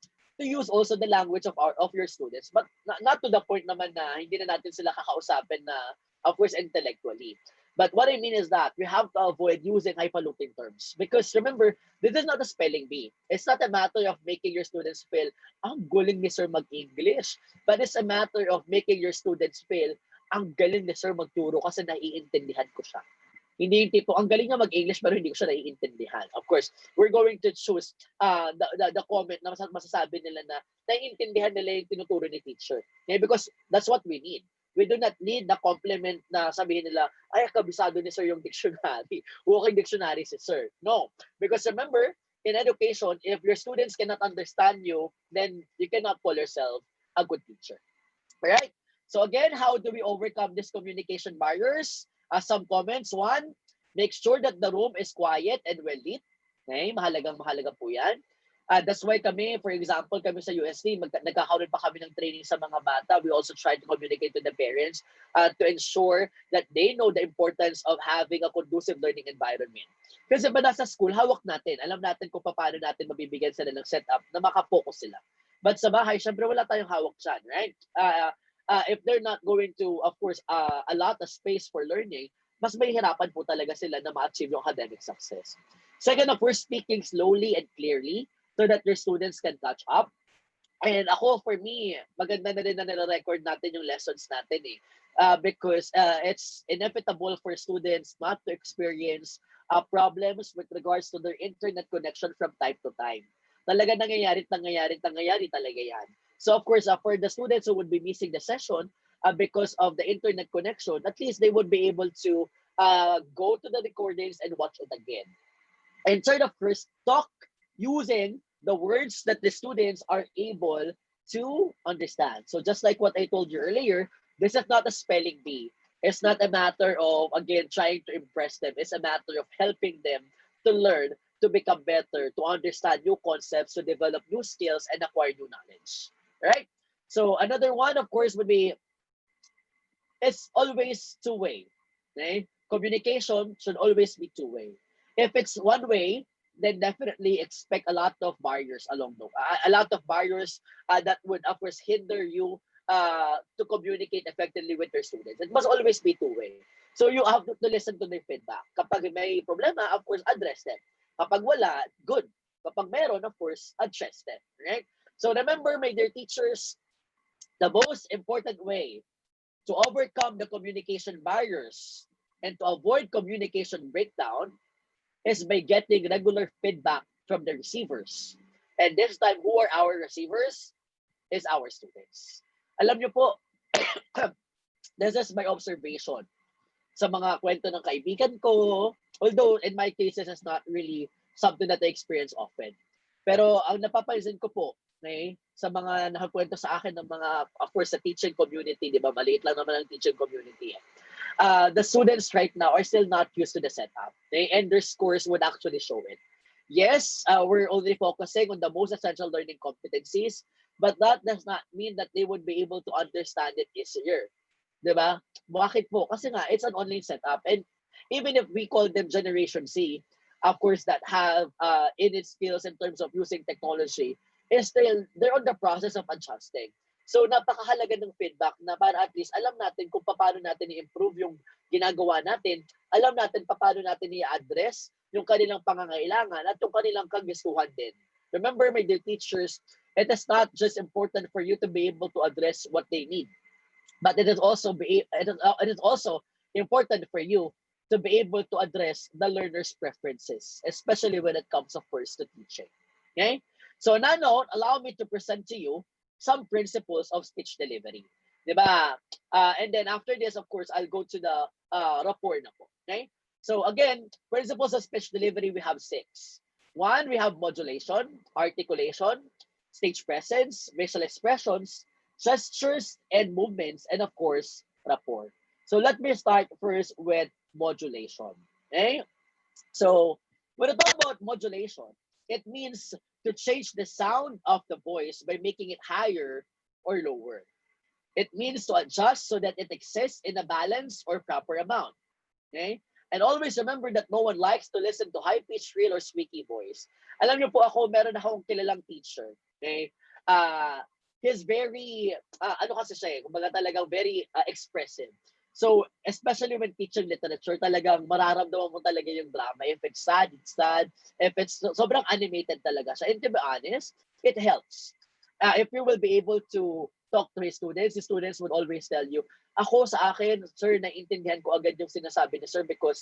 to use also the language of your students, but not to the point naman na hindi na natin sila kakausapin na, of course, intellectually. But what I mean is that we have to avoid using highfalutin terms. Because remember, this is not a spelling bee. It's not a matter of making your students feel, ang galing ni sir mag-English. But it's a matter of making your students feel, ang galing ni sir magturo kasi naiintindihan ko siya. Hindi yung tipo, ang galing niya mag-English pero hindi ko siya naiintindihan. Of course, we're going to choose the comment na masasabi nila na naiintindihan nila yung tinuturo ni teacher. Okay? Because that's what we need. We do not need the compliment na sabihin nila, ay, kabisado ni sir yung dictionary. Walking dictionary si sir. No. Because remember, in education, if your students cannot understand you, then you cannot call yourself a good teacher. Alright? So again, how do we overcome these communication barriers? Some comments. One, make sure that the room is quiet and well lit. Okay? Mahalaga po yan. That's why kami, for example, kami sa UST, nagkakaroon pa kami ng training sa mga bata. We also try to communicate to the parents to ensure that they know the importance of having a conducive learning environment. Kasi ba nasa school, hawak natin. Alam natin kung paano natin mabibigyan sila ng setup na makapokus sila. But sa bahay, syempre wala tayong hawak dyan, right? If they're not going to, of course, a lot of space for learning, mas mahihirapan po talaga sila na ma-achieve yung academic success. Second, of course, speaking slowly and clearly so that your students can catch up. And ako, for me, maganda na rin na nire-record natin yung lessons natin eh. Because it's inevitable for students not to experience problems with regards to their internet connection from time to time. Talaga nangyayari talaga yan. So of course, for the students who would be missing the session because of the internet connection, at least they would be able to go to the recordings and watch it again. And third, of course, talk using the words that the students are able to understand. So just like what I told you earlier, this is not a spelling bee. It's not a matter of, again, trying to impress them. It's a matter of helping them to learn, to become better, to understand new concepts, to develop new skills, and acquire new knowledge. Right? So another one, of course, would be it's always two-way. Okay? Communication should always be two-way. If it's one way, then definitely expect a lot of barriers along the a lot of barriers that would of course hinder you to communicate effectively with your students. It must always be two-way. So you have to listen to their feedback. Kapag may problema, of course, address them. Kapag wala, good. Kapag meron, of course, address them. Right? So remember, my dear teachers, the most important way to overcome the communication barriers and to avoid communication breakdown is by getting regular feedback from the receivers. And this time, who are our receivers? Is our students. Alam niyo po, this is my observation sa mga kwento ng kaibigan ko. Although, in my cases, it's not really something that I experience often. Pero ang napapansin ko po, sa mga nakakwento sa akin ng mga, of course, sa teaching community, di ba? Maliit lang naman ang teaching community. The students right now are still not used to the setup. And their scores would actually show it. Yes, we're only focusing on the most essential learning competencies, but that does not mean that they would be able to understand it easier. Diba? Bakit po? Kasi nga, it's an online setup. And even if we call them Generation Z, of course, that have in its skills in terms of using technology, is still, they're on the process of adjusting. So napakahalaga ng feedback na para at least alam natin kung paano natin i-improve yung ginagawa natin, alam natin paano natin i-address yung kanilang pangangailangan at yung kanilang kagustuhan din. Remember, my dear teachers, it is not just important for you to be able to address what they need, but it is also important for you to be able to address the learner's preferences, especially when it comes, of course, to teaching. Okay? So, on that note, allow me to present to you some principles of speech delivery. Diba? And then after this, of course, I'll go to the rapport na po. Okay? So again, principles of speech delivery, we have 6. One, we have modulation, articulation, stage presence, facial expressions, gestures, and movements, and of course, rapport. So let me start first with modulation. Okay? So when I talk about modulation, it means to change the sound of the voice by making it higher or lower. It means to adjust so that it exists in a balanced or proper amount. Okay? And always remember that no one likes to listen to high-pitched, real, or squeaky voice. Alam niyo po ako, meron akong kilalang teacher. Okay? He's very, ano kasi siya eh, kumbaga talagang very expressive. So, especially when teaching literature, talagang mararamdaman mo talaga yung drama. If it's sad, it's sad. If it's sobrang animated talaga siya. And to be honest, it helps. If you will be able to talk to his students would always tell you, ako sa akin, sir, naiintindihan ko agad yung sinasabi ni sir because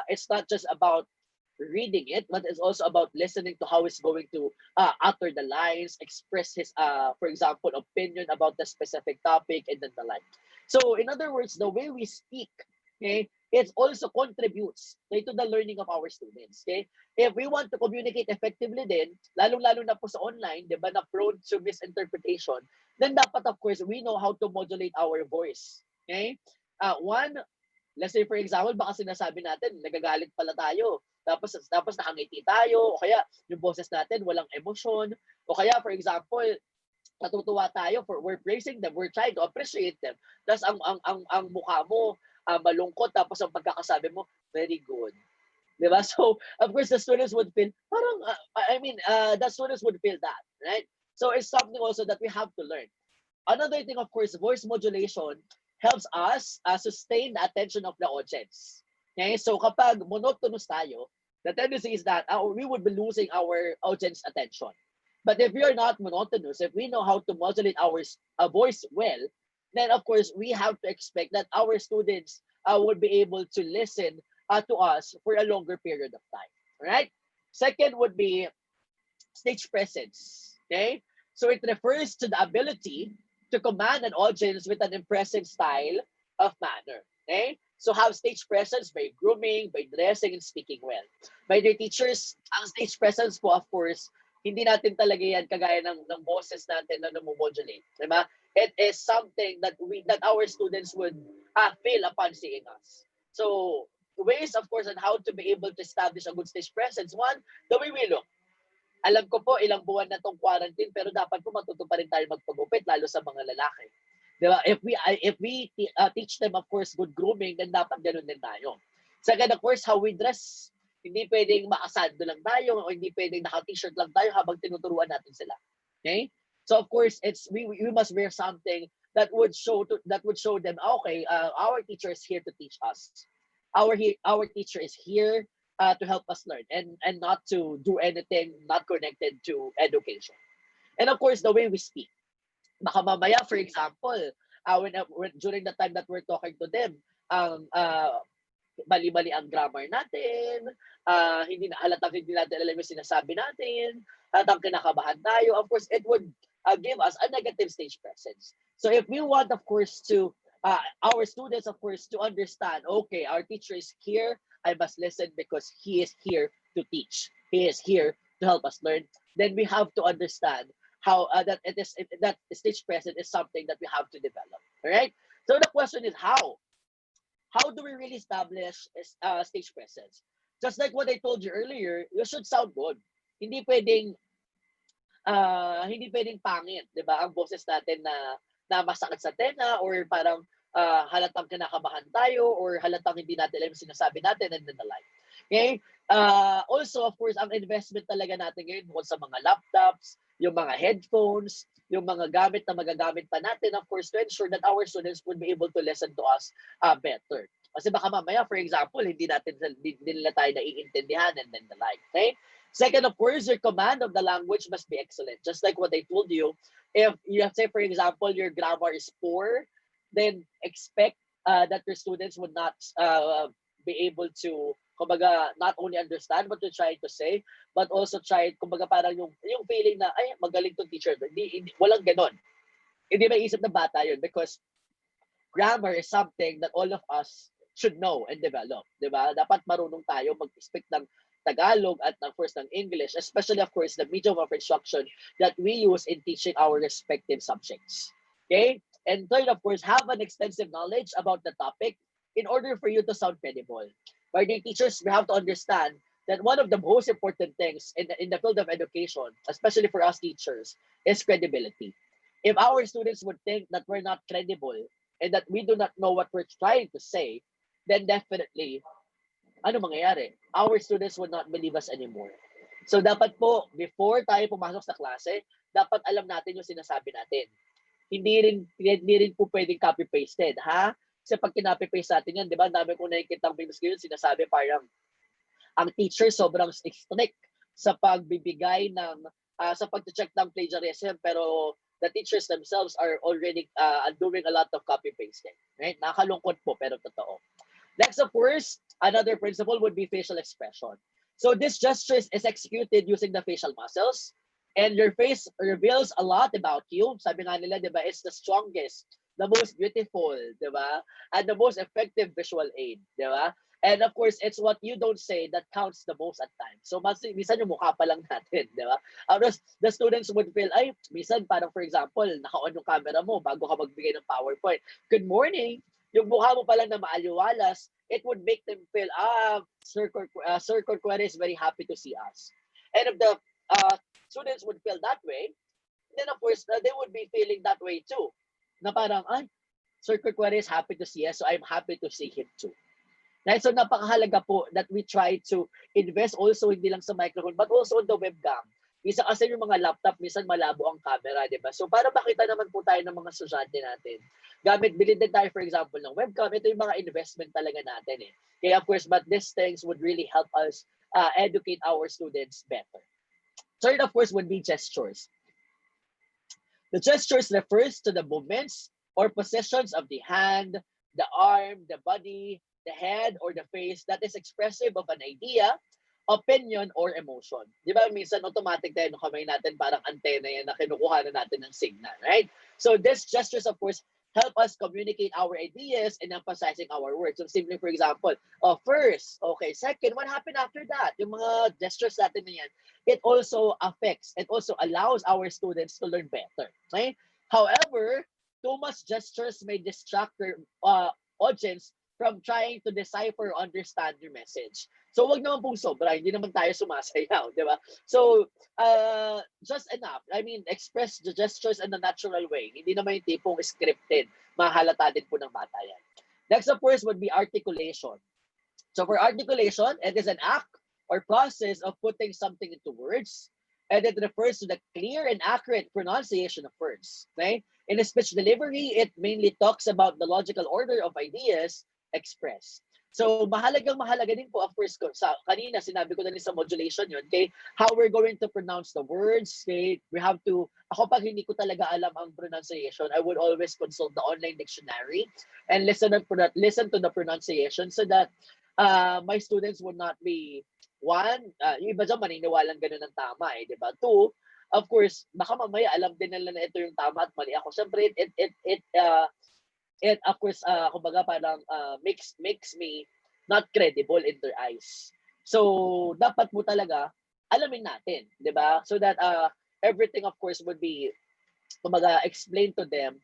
it's not just about reading it, but it's also about listening to how he's going to utter the lines, express his, for example, opinion about the specific topic, and then the like. So, in other words, the way we speak, okay, it also contributes okay, to the learning of our students. Okay, if we want to communicate effectively, then lalong-lalo na po sa online, di ba, na prone to misinterpretation, then dapat of course we know how to modulate our voice. Okay, one, let's say for example, baka sinasabi natin, nagagalit pala tayo. Tapos nakangiti tayo, o kaya yung boses natin walang emosyon, o kaya for example, natutuwa tayo for we're praising them, we're trying to appreciate them. Tapos ang mukha mo malungkot tapos ang pagkakasabi mo very good. 'Di ba? So, of course the students would feel parang the students would feel that, right? So it's something also that we have to learn. Another thing, of course, voice modulation helps us sustain the attention of the audience. Okay? So kapag monotonous tayo, the tendency is that we would be losing our audience attention. But if we are not monotonous, if we know how to modulate our voice well, then of course we have to expect that our students would be able to listen to us for a longer period of time. Right? Second would be stage presence. Okay? So it refers to the ability to command an audience with an impressive style of manner. Okay? So have stage presence by grooming, by dressing, and speaking well. My dear teachers, ang stage presence po, of course, hindi natin talaga yan kagaya ng boses natin na namomodulate. Diba? It is something that our students would feel upon seeing us. So ways, of course, on how to be able to establish a good stage presence. One, the way we look. Alam ko po ilang buwan na tong quarantine pero dapat po matuto pa rin tayo magpagupit lalo sa mga lalaki. 'Di ba? If we teach them of course good grooming, then dapat ganoon din tayo. Second, of course, how we dress. Hindi pwedeng makasando lang tayo o hindi pwedeng naka-t-shirt lang tayo habang tinuturuan natin sila. Okay? So of course, we must wear something that would show them okay, our teacher is here to teach us. Our teacher is here to help us learn and not to do anything not connected to education. And of course, the way we speak. Baka mamaya, for example, when during the time that we're talking to them, mali-mali ang grammar natin, hindi natin alam yung sinasabi natin, halatang kinakabahan tayo. Of course, it would give us a negative stage presence. So if we want, of course, to our students, of course, to understand, okay, our teacher is here, I must listen because he is here to teach. He is here to help us learn. Then we have to understand how that stage presence is something that we have to develop. All right. So the question is how do we really establish stage presence? Just like what I told you earlier, you should sound good. Hindi pwedeng hindi pwedeng pangit, 'di ba? Ang boses natin na masakit sa tenga or parang halatang kinakabahan tayo or halatang hindi natin alam yung sinasabi natin and then the like. Okay? Also, of course, ang investment talaga natin ngayon bukod sa mga laptops, yung mga headphones, yung mga gamit na magagamit pa natin, of course, to ensure that our students would be able to listen to us better. Kasi baka mamaya, for example, hindi nila tayo naiintindihan and then the like. Okay? Second, of course, your command of the language must be excellent. Just like what I told you, if you say, for example, your grammar is poor, then expect that your students would not be able to, kumbaga, not only understand what you're trying to say, but also try, kumbaga, parang yung feeling na, ay, magaling tong teacher. Walang ganon. Hindi maisip ng bata yun because grammar is something that all of us should know and develop. Diba? Dapat marunong tayo mag-speak ng Tagalog at ng first ng English, especially of course the medium of instruction that we use in teaching our respective subjects. Okay? And third, of course, have an extensive knowledge about the topic in order for you to sound credible. My dear teachers, we have to understand that one of the most important things in the field of education, especially for us teachers, is credibility. If our students would think that we're not credible and that we do not know what we're trying to say, then definitely ano mangyayari? Our students would not believe us anymore. So dapat po, before tayo pumasok sa klase, dapat alam natin yung sinasabi natin. Hindi rin po pwedeng copy-pasted, ha? Kasi pag kinapi-paste natin yan, di ba, dami kong nakikita ang videos ngayon, sinasabi parang ang teacher sobrang strict sa pagbibigay ng sa pag-check ng plagiarism, pero the teachers themselves are already doing a lot of copy pasting, right? Nakalungkot po pero totoo. Next, of course, another principle would be facial expression. So this gesture is executed using the facial muscles, and your face reveals a lot about you. Sabi nga nila, di ba, it's the strongest, the most beautiful, di ba, and the most effective visual aid, di ba? And of course, it's what you don't say that counts the most at times. So, minsan yung mukha pa lang natin, di ba? The students would feel, ay, minsan parang for example, naka-on yung camera mo bago ka magbigay ng PowerPoint. Good morning! Yung mukha mo pa lang na maaliwalas, it would make them feel, Sir Corcuera is very happy to see us. And if the students would feel that way, then of course, they would be feeling that way too. Na parang, ay, Sir Corcuera is happy to see us, so I'm happy to see him too. Right? So napakahalaga po that we try to invest also hindi lang sa microphone but also on the webcam. Minsan kasi yung mga laptop, minsan malabo ang camera, di ba? So para makita naman po tayo ng mga estudyante natin, bilhin din tayo for example ng webcam, ito yung mga investment talaga natin eh. Kaya of course, but these things would really help us educate our students better. Third, of course, would be gestures. The gestures refers to the movements or positions of the hand, the arm, the body, the head, or the face that is expressive of an idea, opinion, or emotion. Di ba minsan automatic tayo ng kamay natin parang antenna yan na kinukuha na natin ng signal, right? So these gestures, of course, help us communicate our ideas and emphasizing our words. So simply, for example, first, okay, second, what happened after that? Yung mga gestures natin na yan, it also affects, it also allows our students to learn better. Okay? However, too much gestures may distract your audience from trying to decipher or understand your message. So wag naman pong sobra, hindi naman tayo sumasayaw, di ba? So just enough. I mean, express the gestures in a natural way. Hindi naman yung tipong scripted. Mahalata din po ng bata yan. Next, of course, would be articulation. So for articulation, it is an act or process of putting something into words, and it refers to the clear and accurate pronunciation of words. Okay? In a speech delivery, it mainly talks about the logical order of ideas expressed. So mahalaga din po, of course, kanina sinabi ko na rin sa modulation yun, okay, how we're going to pronounce the words, okay, we have to, ako pag hindi ko talaga alam ang pronunciation, I would always consult the online dictionary and listen to the pronunciation so that my students would not be, one, yung iba dyan maniniwalang ganun ang tama eh, di ba? Two, of course, baka mamaya alam din nila na ito yung tama at mali ako. Siyempre, it of course kumbaga parang makes me not credible in their eyes. So dapat mo talaga alamin natin, 'di ba? So that everything of course would be kumbaga explained to them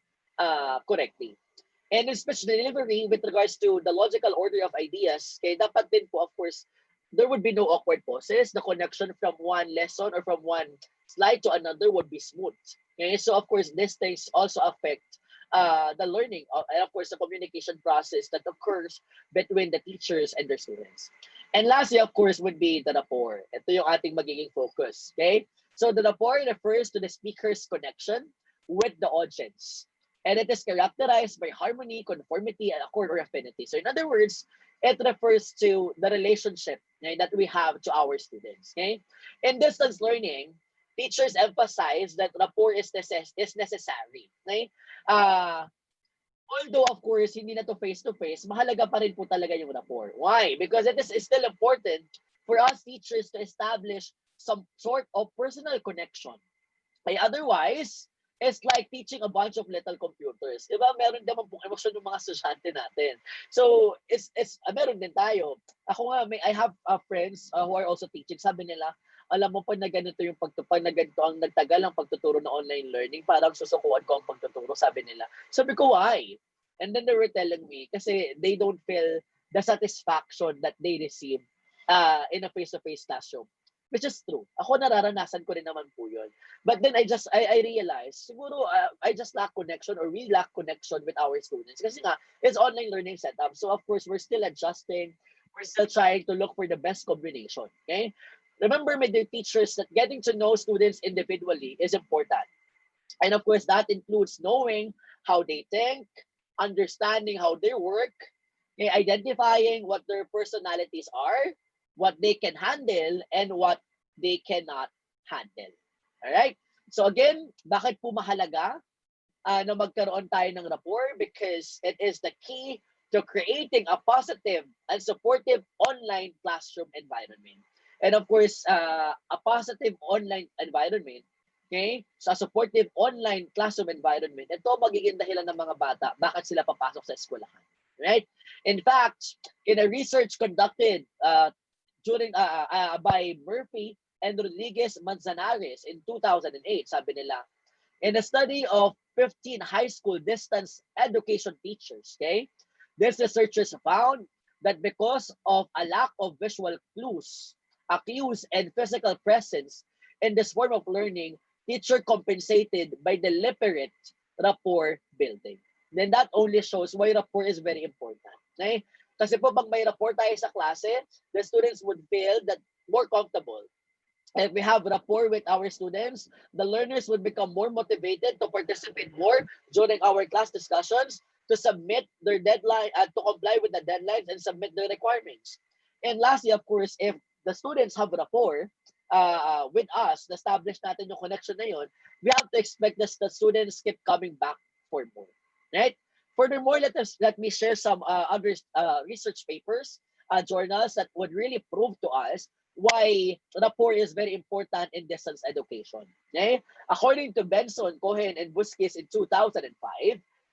correctly. And in speech delivery with regards to the logical order of ideas, kaya dapat din po of course there would be no awkward pauses. The connection from one lesson or from one slide to another would be smooth. Okay? So of course these things also affect the learning and of course the communication process that occurs between the teachers and their students. And lastly, of course, would be the rapport. Ito yung ating magiging focus. Okay? So the rapport refers to the speaker's connection with the audience. And it is characterized by harmony, conformity, and accord or affinity. So in other words, it refers to the relationship, okay, that we have to our students. Okay? In distance learning, teachers emphasize that rapport is necessary. Okay? Although of course hindi na to face-to-face, mahalaga pa rin po talaga yung rapport. Why? Because it is still important for us teachers to establish some sort of personal connection. Ay otherwise, it's like teaching a bunch of little computers. Diba? Meron naman pong emosyon ng mga estudyante natin. So, meron din tayo. Ako nga, I have friends who are also teaching. Sabi nila, alam mo pa na ganito yung pag na ganito ang nagtagal ang pagtuturo na online learning, parang susukuan ko ang pagtuturo, sabi nila. Sabi ko, why? And then they were telling me, kasi they don't feel the satisfaction that they receive in a face-to-face classroom. Which is true. Ako nararanasan ko rin naman po yun. But then I realized, siguro I just lack connection or we lack connection with our students. Kasi nga, it's online learning setup. So of course, we're still adjusting. We're still trying to look for the best combination. Okay? Remember, my dear teachers, that getting to know students individually is important. And of course, that includes knowing how they think, understanding how they work, okay, identifying what their personalities are, what they can handle, and what they cannot handle. Alright? So again, bakit po mahalaga na magkaroon tayo ng rapport? Because it is the key to creating a positive and supportive online classroom environment. And of course, a positive online environment, okay? So a supportive online classroom environment, ito magiging dahilan ng mga bata bakit sila papasok sa eskwelahan. Right? In fact, in a research conducted by Murphy and Rodriguez Manzanares in 2008, sabi nila, in a study of 15 high school distance education teachers, okay, these researchers found that because of a lack of visual cues and physical presence in this form of learning, teacher compensated by deliberate rapport building. Then that only shows why rapport is very important. Okay? Kasi po pag may rapport tayo sa klase, the students would feel that more comfortable. If we have rapport with our students, the learners would become more motivated to participate more during our class discussions, to submit their deadline, to comply with the deadlines and submit their requirements. And lastly, of course, if the students have rapport with us, establish natin yung connection na yun, we have to expect that the students keep coming back for more. Right? Furthermore, let me share some other research papers, journals that would really prove to us why rapport is very important in distance education. Okay? According to Benson, Cohen, and Busquets in 2005,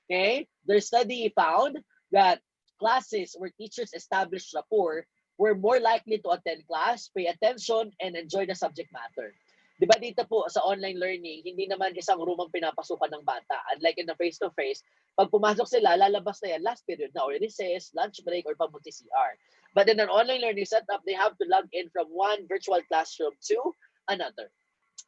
okay, their study found that classes where teachers established rapport were more likely to attend class, pay attention, and enjoy the subject matter. Di ba dito po sa online learning, hindi naman isang room ang pinapasukan ng bata. Unlike in the face-to-face, pag pumasok sila, lalabas na yan last period na or recess, lunch break, or pamunti CR. But in an online learning setup, they have to log in from one virtual classroom to another.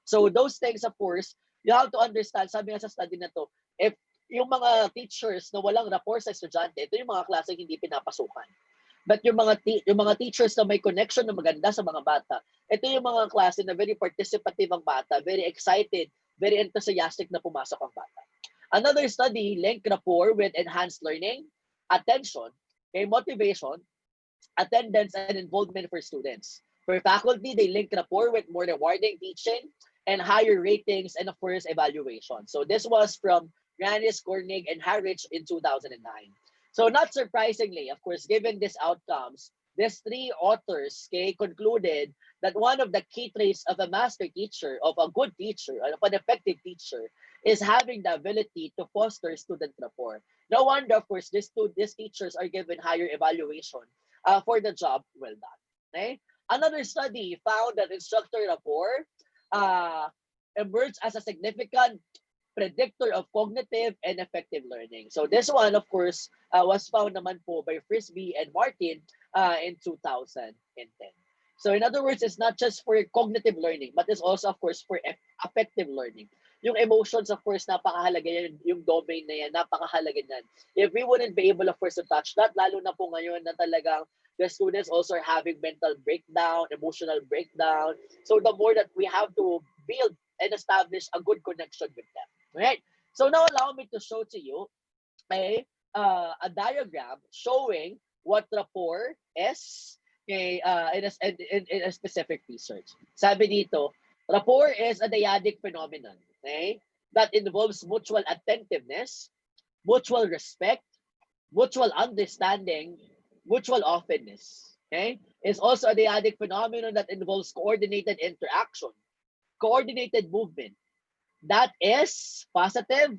So those things, of course, you have to understand, sabi nga sa study na to, if yung mga teachers na walang rapport sa estudyante, ito yung mga klase hindi pinapasukan. But yung mga teachers na may connection na maganda sa mga bata, ito yung mga klase na very participative ang bata, very excited, very enthusiastic na pumasok ang bata. Another study linked rapport with enhanced learning, attention, okay, motivation, attendance, and involvement for students. For faculty, they link rapport with more rewarding teaching and higher ratings and of course evaluation. So this was from Granis, Kornig, and Harrich in 2009. So not surprisingly, of course, given these outcomes, these three authors, okay, concluded that one of the key traits of a master teacher, of a good teacher, of an effective teacher, is having the ability to foster student rapport. No wonder, of course, these teachers are given higher evaluation for the job well done. Okay? Another study found that instructor rapport uh, emerged as a significant predictor of cognitive and effective learning. So this one, of course, was found naman po by Frisbee and Martin in 2010. So in other words, it's not just for cognitive learning, but it's also, of course, for affective learning. Yung emotions, of course, napakahalaga yan. Yung domain na yan, napakahalaga yan. If we wouldn't be able, of course, to touch that, lalo na po ngayon na talagang the students also are having mental breakdown, emotional breakdown. So the more that we have to build and establish a good connection with them. Right? So now allow me to show to you a diagram showing what rapport is in a specific research. Sabi dito, rapport is a dyadic phenomenon, okay, that involves mutual attentiveness, mutual respect, mutual understanding, mutual openness. Okay? It's also a dyadic phenomenon that involves coordinated interaction, coordinated movement, that is positive,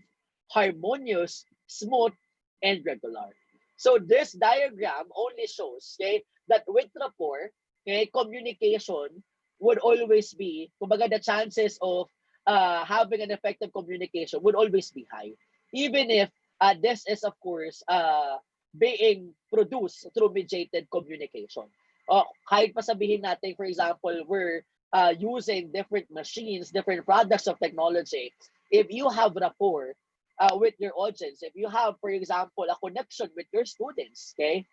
harmonious, smooth, and regular. So this diagram only shows, okay, that with rapport, okay, communication would always be, kumbaga the chances of having an effective communication would always be high. Even if this is, of course, being produced through mediated communication. Kahit pa sabihin natin, for example, we're using different machines, different products of technology, if you have rapport with your audience, if you have, for example, a connection with your students, okay,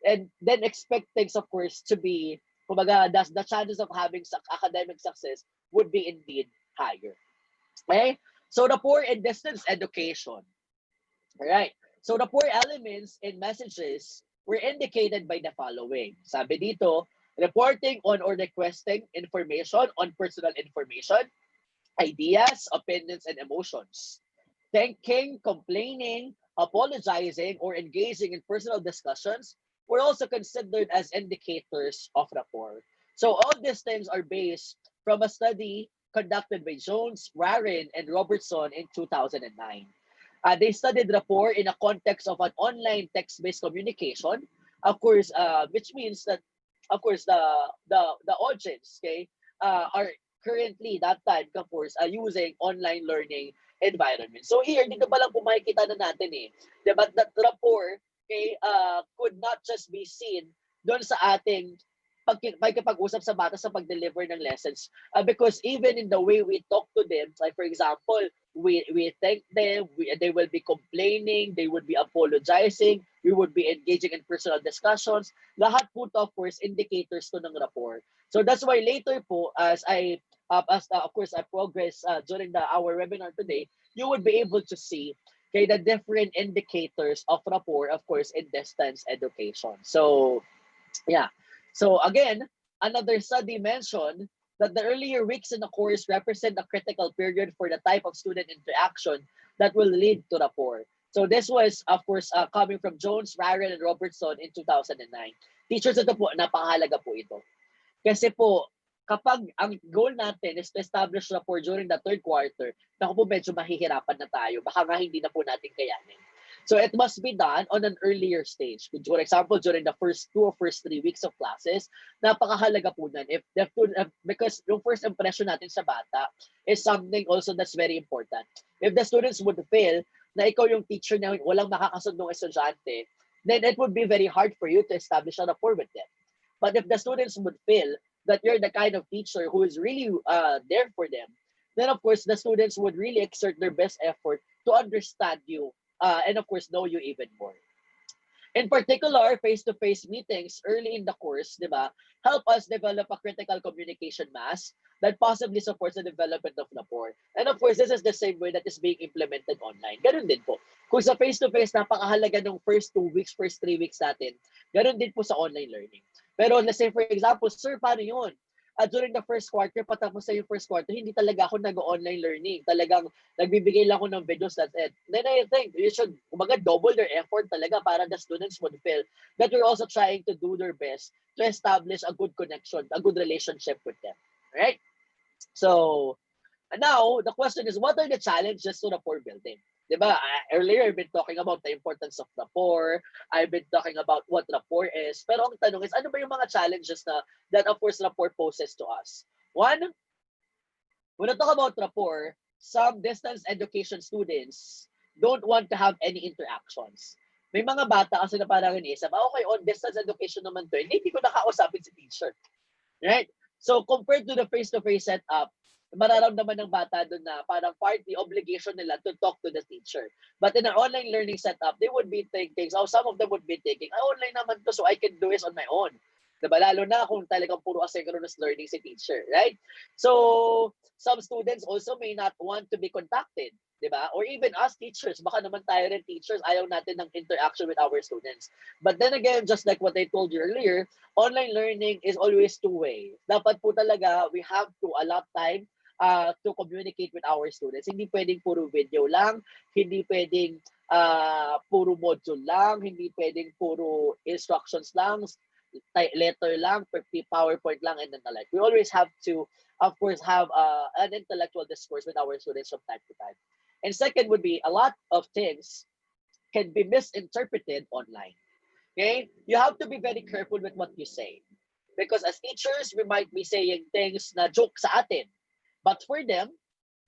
and then expect things, of course, to be, kumbaga, the chances of having academic success would be indeed higher. Okay? So rapport in distance education. All right. So the poor elements in messages were indicated by the following. Sabi dito, reporting on or requesting information on personal information, ideas, opinions, and emotions. Thanking, complaining, apologizing, or engaging in personal discussions were also considered as indicators of rapport. So all these things are based from a study conducted by Jones, Warren, and Robertson in 2009. They studied rapport in a context of an online text-based communication, of course, which means that, of course, the audience, okay, are currently that time, of course, using online learning environment. So here, dito pa lang po makikita na natin eh, diba, that rapport, okay, could not just be seen doon sa ating pagkipag-usap sa bata sa pag-deliver ng lessons. Because even in the way we talk to them, like for example, we thank them, they will be complaining, they would be apologizing, we would be engaging in personal discussions. Lahat po to, of course, indicators to ng rapport. So that's why later po, of course, I progress during our webinar today, you would be able to see okay, the different indicators of rapport, of course, in distance education. So yeah. So again, another study mentioned that the earlier weeks in the course represent a critical period for the type of student interaction that will lead to rapport. So this was, of course, coming from Jones, Ryan, and Robertson in 2009. Teachers, ito po, napakahalaga po ito. Kasi po, kapag ang goal natin is to establish rapport during the third quarter, naku po, medyo mahihirapan na tayo. Baka nga hindi na po natin kayanin. So it must be done on an earlier stage. For example, during the first 3 weeks of classes, napakahalaga po nun. Because yung first impression natin sa bata is something also that's very important. If the students would feel na ikaw yung teacher na walang makakasundong estudyante, then it would be very hard for you to establish a rapport with them. But if the students would feel that you're the kind of teacher who is really there for them, then of course the students would really exert their best effort to understand you and of course know you even more. In particular, face-to-face meetings early in the course, di ba, help us develop a critical communication mass that possibly supports the development of rapport. And of course, this is the same way that is being implemented online. Ganun din po. Kung sa face-to-face, napakahalaga ng first 2 weeks, first 3 weeks natin, ganun din po sa online learning. Pero let's say, for example, sir, paano yun? During the first quarter, patapos na yung first quarter, hindi talaga ako nag-online learning. Talagang nagbibigay lang ako ng videos, that's it. Then I think you should, kumaga, double their effort talaga para the students would feel that you're also trying to do their best to establish a good connection, a good relationship with them. Right? So, now, the question is, what are the challenges to rapport building? Diba? Earlier, I've been talking about the importance of rapport. I've been talking about what rapport is. Pero ang tanong is, ano ba yung mga challenges na that, of course, rapport poses to us? One, when I talk about rapport, some distance education students don't want to have any interactions. May mga bata kasi na parang iniisip, okay, on distance education naman to, hindi ko nakausapin si teacher. Right? So, compared to the face-to-face setup, mararamdaman ng bata doon na parang partly obligation nila to talk to the teacher. But in an online learning setup, they would be thinking, some of them would be thinking, online naman to, so I can do this on my own. Diba? Lalo na kung talagang puro asynchronous learning si teacher, right? So, some students also may not want to be contacted, diba? Or even us teachers, baka naman tayo rin teachers, ayaw natin ng interaction with our students. But then again, just like what I told you earlier, online learning is always two-way. Dapat po talaga, we have to allot time to communicate with our students. Hindi pwedeng puro video lang, hindi pwedeng puro module lang, hindi pwedeng puro instructions lang, letter lang, PowerPoint lang, and then the like. We always have to, of course, have an intellectual discourse with our students from time to time. And second would be, a lot of things can be misinterpreted online. Okay? You have to be very careful with what you say. Because as teachers, we might be saying things na joke sa atin. But for them,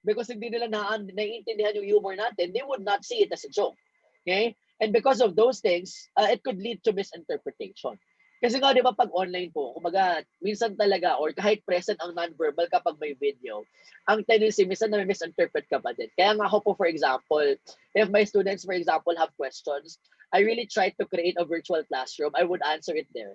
because hindi nila naiintindihan yung humor natin, they would not see it as a joke. Okay? And because of those things, it could lead to misinterpretation. Kasi nga, di ba, pag online po, kumbaga, minsan talaga, or kahit present ang non-verbal kapag may video, ang tendency, minsan na misinterpret ka pa din. Kaya nga ako po, for example, if my students, for example, have questions, I really try to create a virtual classroom. I would answer it there.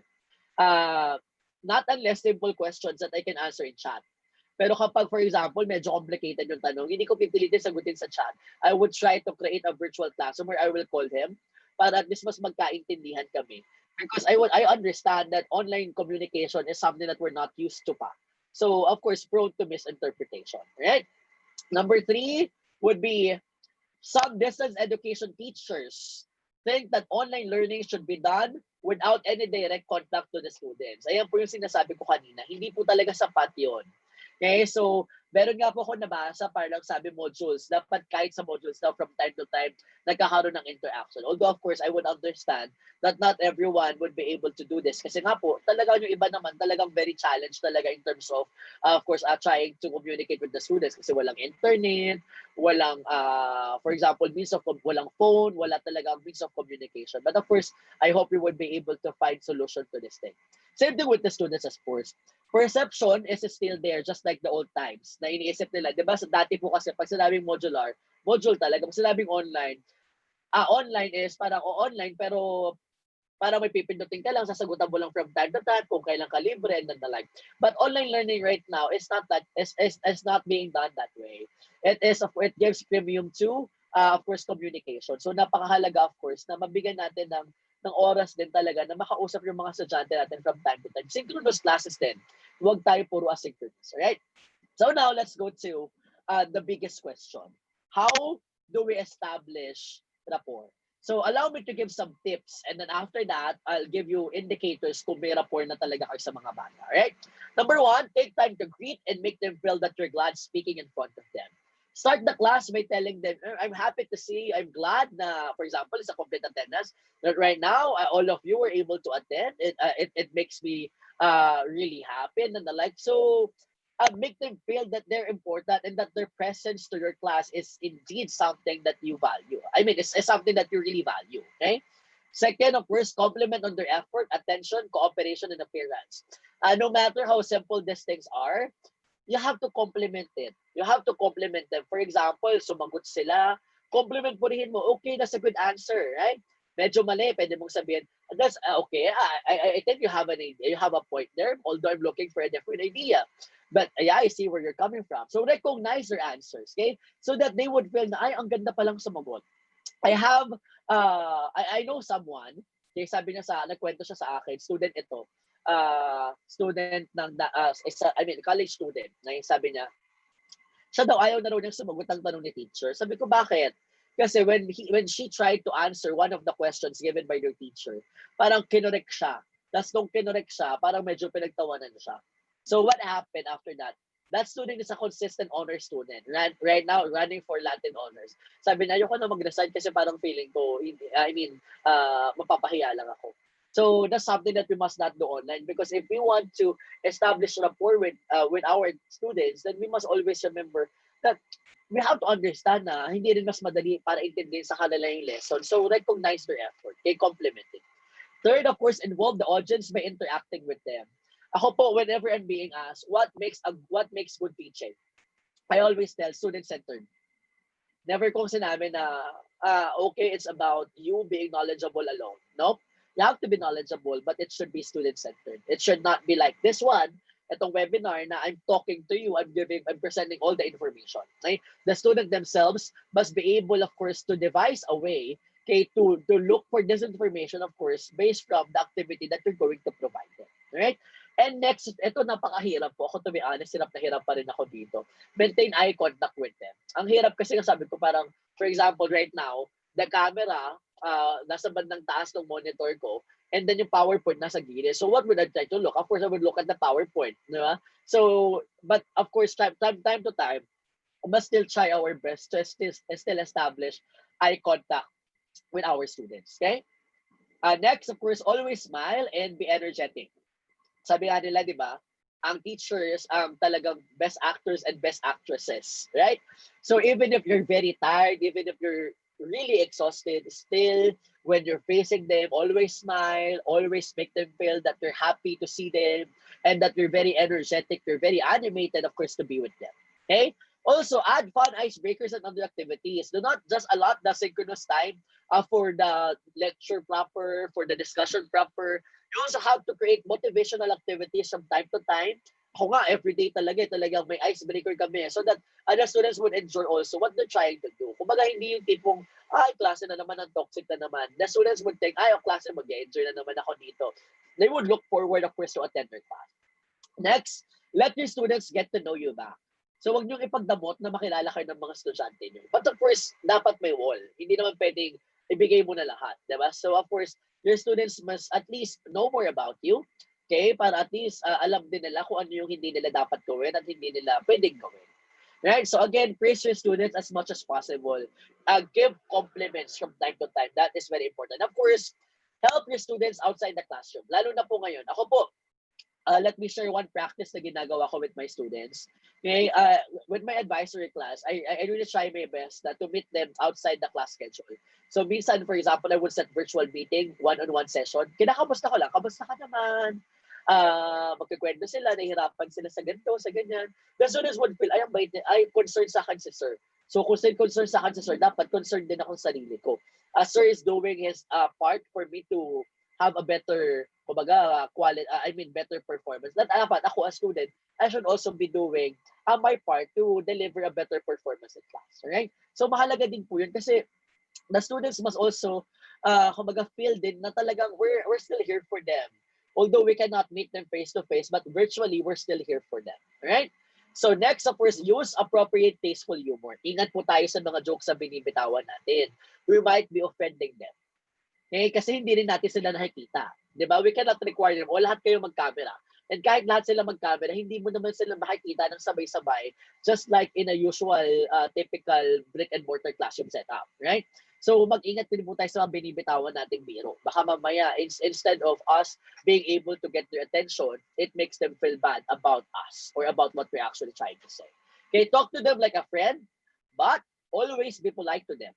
Not unless simple questions that I can answer in chat. Pero kapag, for example, medyo complicated yung tanong, hindi ko pipilitin sagutin sa chat. I would try to create a virtual classroom where I will call him. para at least mas magkaintindihan kami. Because I understand that online communication is something that we're not used to pa. So, of course, prone to misinterpretation, right? Number three would be some distance education teachers think that online learning should be done without any direct contact to the students. Ayan po yung sinasabi ko kanina. Hindi po talaga sapat yun. Okay, so meron nga po ako nabasa parang sabi modules, dapat kahit sa modules daw from time to time, nagkakaroon ng interaction. Although of course, I would understand that not everyone would be able to do this. Kasi nga po, talagang yung iba naman, talagang very challenged talaga in terms of course, trying to communicate with the students kasi walang internet, walang, for example, walang phone, wala talagang means of communication. But of course, I hope we would be able to find solution to this thing. Same thing with the students as course. Perception is still there, just like the old times, na iniisip nila. Di ba, sa dati po kasi, pag sinabing modular, module talaga. Pag sinabing online, online is parang online, pero para may pipindutin ka lang, sasagutan mo lang from time to time kung kailan ka libre and the like. But online learning right now is not that is not being done that way. It gives premium to of course communication. So napakahalaga of course na mabigyan natin ng oras din talaga na makausap yung mga estudyante natin from time to time. Synchronous classes din. Huwag tayo puro asynchronous, right? So now let's go to the biggest question. How do we establish rapport? So allow me to give some tips and then after that, I'll give you indicators kung may rapport na talaga kayo sa mga bata. Right? Number one, take time to greet and make them feel that you're glad speaking in front of them. Start the class by telling them, I'm happy to see, I'm glad na, for example, it's a complete attendance, that right now, all of you were able to attend. It makes me really happy and the like. So make them feel that they're important and that their presence to your class is indeed something that you value. I mean, it's something that you really value. Okay. Second, of course, compliment on their effort, attention, cooperation, and appearance. No matter how simple these things are, you have to compliment it. You have to compliment them. For example, sumagot sila, compliment mo rin mo, okay, that's a good answer, right? Medyo mali, pwede mong sabihin, that's okay. I think you have an idea. You have a point there, although I'm looking for a different idea. But yeah, I see where you're coming from. So recognize their answers, okay? So that they would feel na, ay, ang ganda palang sumagot. I have, I know someone, kaya sabi niya nagkwento siya sa akin, student ito, student ng, I mean, college student, na yung sabi niya, siya daw ayaw na raw niyang sumagot ng tanong ni teacher. Sabi ko, bakit? Kasi when she tried to answer one of the questions given by their teacher, parang kinorek siya. Tapos nung kinorek siya, parang medyo pinagtawanan siya. So what happened after that? That student is a consistent honor student. Right now, running for Latin honors. Sabi niya, ayoko na mag-resign kasi parang feeling ko, mapapahiya lang ako. So that's something that we must not do online because if we want to establish rapport with our students, then we must always remember that we have to understand na hindi rin mas madali para intindihin sa kanila yung lesson. So recognize their effort, kay compliment it. Third, of course, involve the audience by interacting with them. Ako po, whenever I'm being asked, what makes good teaching? I always tell student-centered. Never kong sinabi na, okay, it's about you being knowledgeable alone. No? You have to be knowledgeable, but it should be student-centered. It should not be like this one, itong webinar na I'm talking to you, I'm presenting all the information. Okay? The student themselves must be able, of course, to devise a way to look for this information, of course, based from the activity that you're going to provide them. Right? And next, ito napakahirap po. Ako to be honest, hirap na hirap pa rin ako dito. Maintain eye contact with them. Ang hirap kasi sabi ko parang, for example, right now, the camera, nasa bandang taas ng monitor ko, and then yung PowerPoint nasa gilid. So what would I try to look? Of course, I would look at the PowerPoint. Di ba? So, but of course, time to time, we must still try our best to still establish eye contact with our students. Okay? Next, of course, always smile and be energetic. Sabi nga nila, di ba, ang teachers talagang best actors and best actresses, right? So even if you're very tired, even if you're really exhausted, still, when you're facing them, always smile, always make them feel that you're happy to see them, and that you're very energetic, you're very animated, of course, to be with them. Okay? Also, add fun icebreakers and other activities. Do not just allot the synchronous time for the lecture proper, for the discussion proper. You also have to create motivational activities from time to time ako nga, everyday talagang may icebreaker kami so that other students would enjoy also what they're trying to do. Kumbaga, hindi yung tipong, klase na naman, ang toxic na naman. The students would think, klase, mag-enjoy na naman ako dito. They would look forward, of course, to attend their class. Next, let your students get to know you back. So, wag niyong ipagdamot na makilala kayo ng mga estudyante niyo. But of course, dapat may wall. Hindi naman pwedeng ibigay mo na lahat, di ba? So, of course, your students must at least know more about you. Okay? Para at least alam din nila kung ano yung hindi nila dapat gawin at hindi nila pwedeng gawin. Right? So again, praise your students as much as possible. Give compliments from time to time. That is very important. Of course, help your students outside the classroom. Lalo na po ngayon. Ako po, let me share one practice na ginagawa ko with my students. Okay, with my advisory class, I really try my best to meet them outside the class schedule. So minsan, for example, I would set virtual meeting, one-on-one session. Kinakamusta ko lang, kamusta ka naman? Magkikwento sila, nahihirapan sila sa ganito, sa ganyan. The students would feel, ay concerned sa akin si sir. So kung concerned sa akin si sir, dapat concerned din ako sa sarili ko. Sir is doing his part for me to have a better, kumbaga, better performance. That dapat ako as student, I should also be doing my part to deliver a better performance in class. Right? So mahalaga din po yun kasi the students must also, kumbaga, feel din na talagang we're still here for them. Although we cannot meet them face to face, but virtually we're still here for them. Right? So next, of course, use appropriate tasteful humor. Ingat po tayo sa mga jokes na binibitawan natin. We might be offending them. Kasi hindi rin natin sila nakikita. Di ba? We cannot require them. O lahat kayo mag-camera. And kahit lahat sila mag-camera, hindi mo naman sila makikita ng sabay-sabay, just like in a usual, typical brick and mortar classroom setup. Right? So mag-ingat din po tayo sa mga binibitawan nating biro. Baka mamaya, instead of us being able to get their attention, it makes them feel bad about us or about what we're actually trying to say. Okay, talk to them like a friend, but always be polite to them.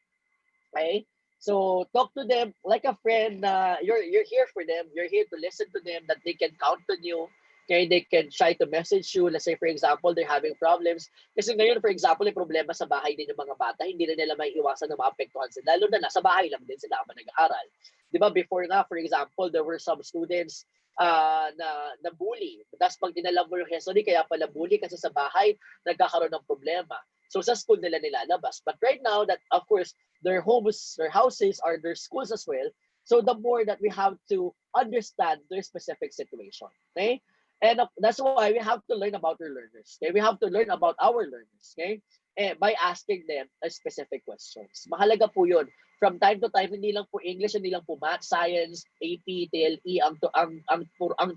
Okay? So talk to them like a friend. You're here for them. You're here to listen to them. That they can count on you. Okay, they can try to message you. Let's say, for example, they're having problems. Kasi ngayon, for example, yung problema sa bahay din ng mga bata, hindi na nila may iwasan na maapektuhan sila. Lalo na nasa bahay lang din sila habang nag-aaral. Di ba, before nga, for example, there were some students na bully. Tapos pag dinala mo yung history, kaya pala bully kasi sa bahay, nagkakaroon ng problema. So sa school nila nilalabas. But right now, that of course, their homes, their houses are their schools as well. So the more that we have to understand their specific situation. Okay? And that's why we have to learn about our learners. Okay? We have to learn about our learners. Okay? By asking them specific questions. Mahalaga po yun. From time to time, hindi lang po English, hindi lang po math, science, AP, TLE ang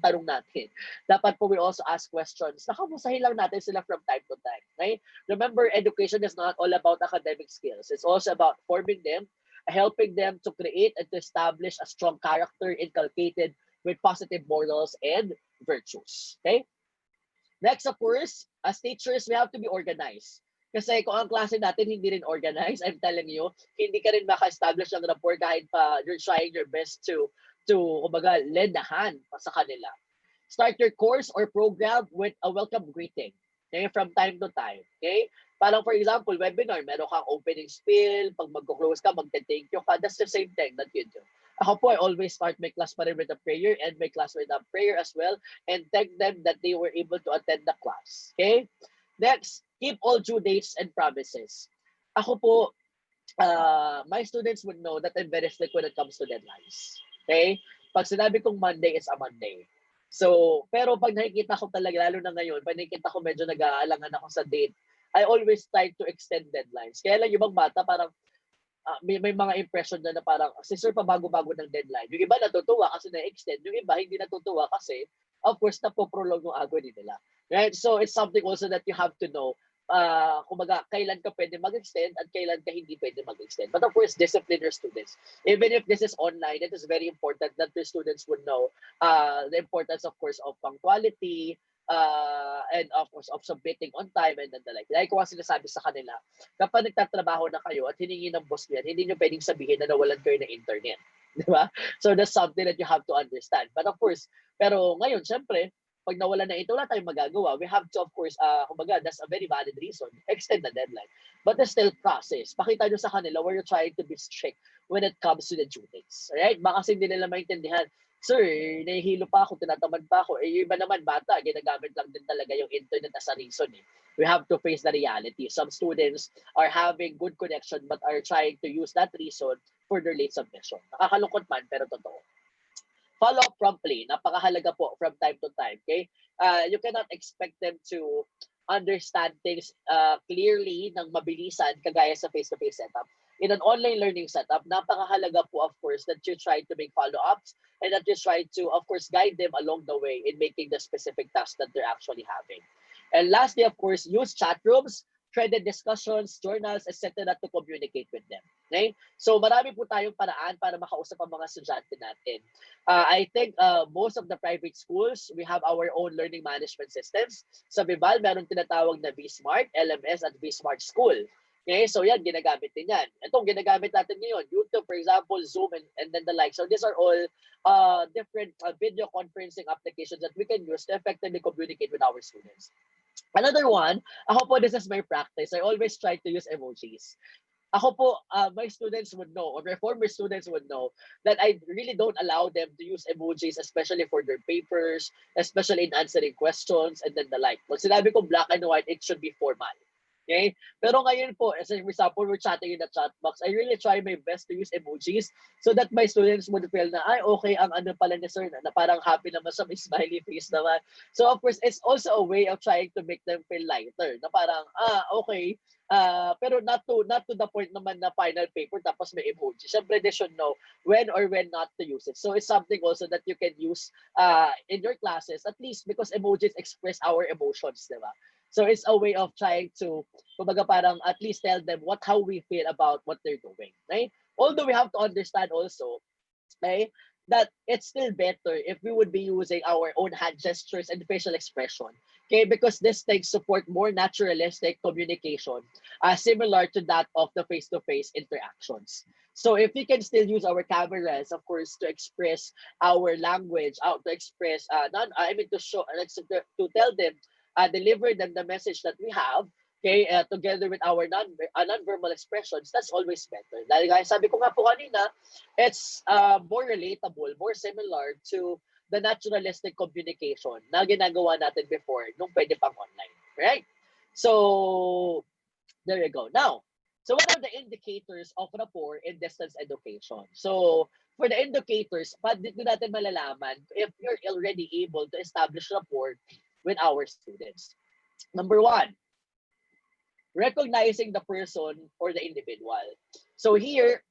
tanong natin. Dapat po we also ask questions. Nakamusahin lang natin sila from time to time. Okay? Remember, education is not all about academic skills. It's also about forming them, helping them to create and to establish a strong character inculcated with positive morals and virtues. Okay? Next, of course, as teachers, we have to be organized. Kasi kung ang klase natin hindi rin organized, I'm telling you, hindi ka rin maka-establish ng rapport kahit pa you're trying your best to kumbaga, lend a hand pa sa kanila. Start your course or program with a welcome greeting. Okay? From time to time. Okay? Parang for example, webinar, meron kang opening spiel, pag mag-close ka, mag-thank you ka, that's the same thing that you do. Ako po, I always start my class pa rin with a prayer and my class with a prayer as well and thank them that they were able to attend the class. Okay? Next, keep all due dates and promises. Ako po, my students would know that I'm very strict when it comes to deadlines. Okay? Pag sinabi kong Monday, it's a Monday. So, pero pag nakikita ko talaga, lalo na ngayon, pag nakikita ko medyo nag-aalangan ako sa date, I always try to extend deadlines. Kaya lang yung ibang bata, parang may mga impression na parang, si sir pa bago-bago ng deadline. Yung iba natutuwa kasi na-extend, yung iba hindi natutuwa kasi, of course, napoprolong yung agony nila. Right? So, it's something also that you have to know. Kumbaga, kailan ka pwede mag-extend at kailan ka hindi pwede mag-extend. But of course, discipline your students. Even if this is online, it is very important that your students would know the importance, of course, of punctuality, and of course, of submitting on time and the like. Like ko sinasabi sa kanila, kapag nagtatrabaho na kayo at hiningi ng boss niyan, hindi nyo pwedeng sabihin na nawalan kayo ng internet. Di ba? So that's something that you have to understand. But of course, pero ngayon, syempre, pag nawala na ito, wala tayong magagawa. We have to, of course, kumbaga, that's a very valid reason. Extend the deadline. But there's still process. Pakita nyo sa kanila where you're trying to be strict when it comes to the due dates. Alright? Baka kasi hindi nila maintindihan. Sir, nahihilo pa ako, tinatamad pa ako. Eh, yung iba naman, bata, ginagamit lang din talaga yung internet as a reason eh. We have to face the reality. Some students are having good connection but are trying to use that reason for their late submission. Nakakalungkot man, pero totoo. Follow up promptly. Napakahalaga po from time to time. Okay? You cannot expect them to understand things clearly ng mabilisan kagaya sa face-to-face setup. In an online learning setup, napakahalaga po, of course, that you try to make follow-ups and that you try to, of course, guide them along the way in making the specific task that they're actually having. And lastly, of course, use chat rooms, threaded discussions, journals, etc. to communicate with them. Okay? So marami po tayong paraan para makausap ang mga estudyante natin. I think most of the private schools, we have our own learning management systems. Sa Bibal, meron tinatawag na V-Smart, LMS at V-Smart School. Okay, so yan, ginagamit din yan. Itong ginagamit natin ngayon, YouTube, for example, Zoom, and then the like. So these are all different video conferencing applications that we can use to effectively communicate with our students. Another one, ako po, this is my practice. I always try to use emojis. Ako po, my students would know, or my former students would know, that I really don't allow them to use emojis, especially for their papers, especially in answering questions, and then the like. Pag sinabi ko black and white, it should be formal. Okay? Pero ngayon po, as an example, we're chatting in the chat box, I really try my best to use emojis so that my students would feel na, ay, okay, ang ano pala ni sir, na parang happy naman siya, may smiley face naman. So, of course, it's also a way of trying to make them feel lighter, na parang, okay, pero not to the point naman na final paper tapos may emoji. Siyempre, they should know when or when not to use it. So it's something also that you can use in your classes, at least because emojis express our emotions, di ba? So it's a way of trying to, kumbaga parang at least tell them how we feel about what they're doing, right? Although we have to understand also, okay, that it's still better if we would be using our own hand gestures and facial expression. Okay, because this things support more naturalistic communication, similar to that of the face-to-face interactions. So if we can still use our cameras, of course, to express our language, to express, I mean, to show, to tell them, deliver them the message that we have, okay, together with our non-verbal expressions, that's always better. Dahil guys, sabi ko nga po kanina, it's more relatable, more similar to the naturalistic communication na ginagawa natin before nung pwede pang online. Right? So, there you go. Now, so what are the indicators of rapport in distance education? So, for the indicators, dito natin malalaman if you're already able to establish rapport with our students. Number one, recognizing the person or the individual. So here,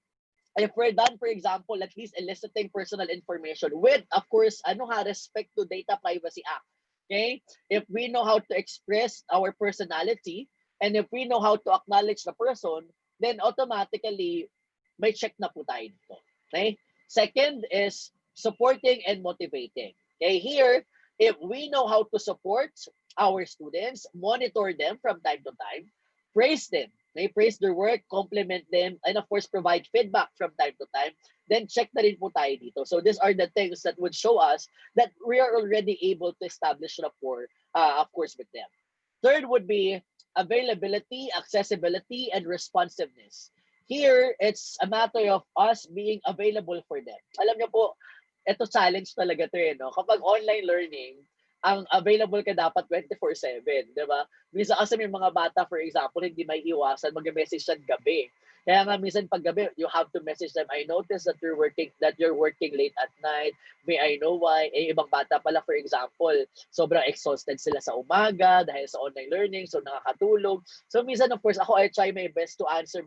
if we're done, for example, at least eliciting personal information with, of course, respect to Data Privacy Act. Okay? If we know how to express our personality and if we know how to acknowledge the person, then automatically may check na po tayo dito. Okay? Second is supporting and motivating. Okay? Here, if we know how to support our students, monitor them from time to time, praise them, may praise their work, compliment them, and of course, provide feedback from time to time, then check na rin po tayo dito. So these are the things that would show us that we are already able to establish rapport, of course, with them. Third would be availability, accessibility, and responsiveness. Here, it's a matter of us being available for them. Alam niyo po, ito challenge talaga to no? Kapag online learning, ang available ka dapat 24/7, di ba? Minsan kasi may mga bata, for example, hindi may iwasan, mag-message siya gabi. Kaya nga minsan pag gabi, you have to message them, I noticed that you're working late at night. May I know why? Eh, ibang bata pala, for example, sobrang exhausted sila sa umaga dahil sa online learning, so nakakatulog. So minsan, of course, ako, I try my best to answer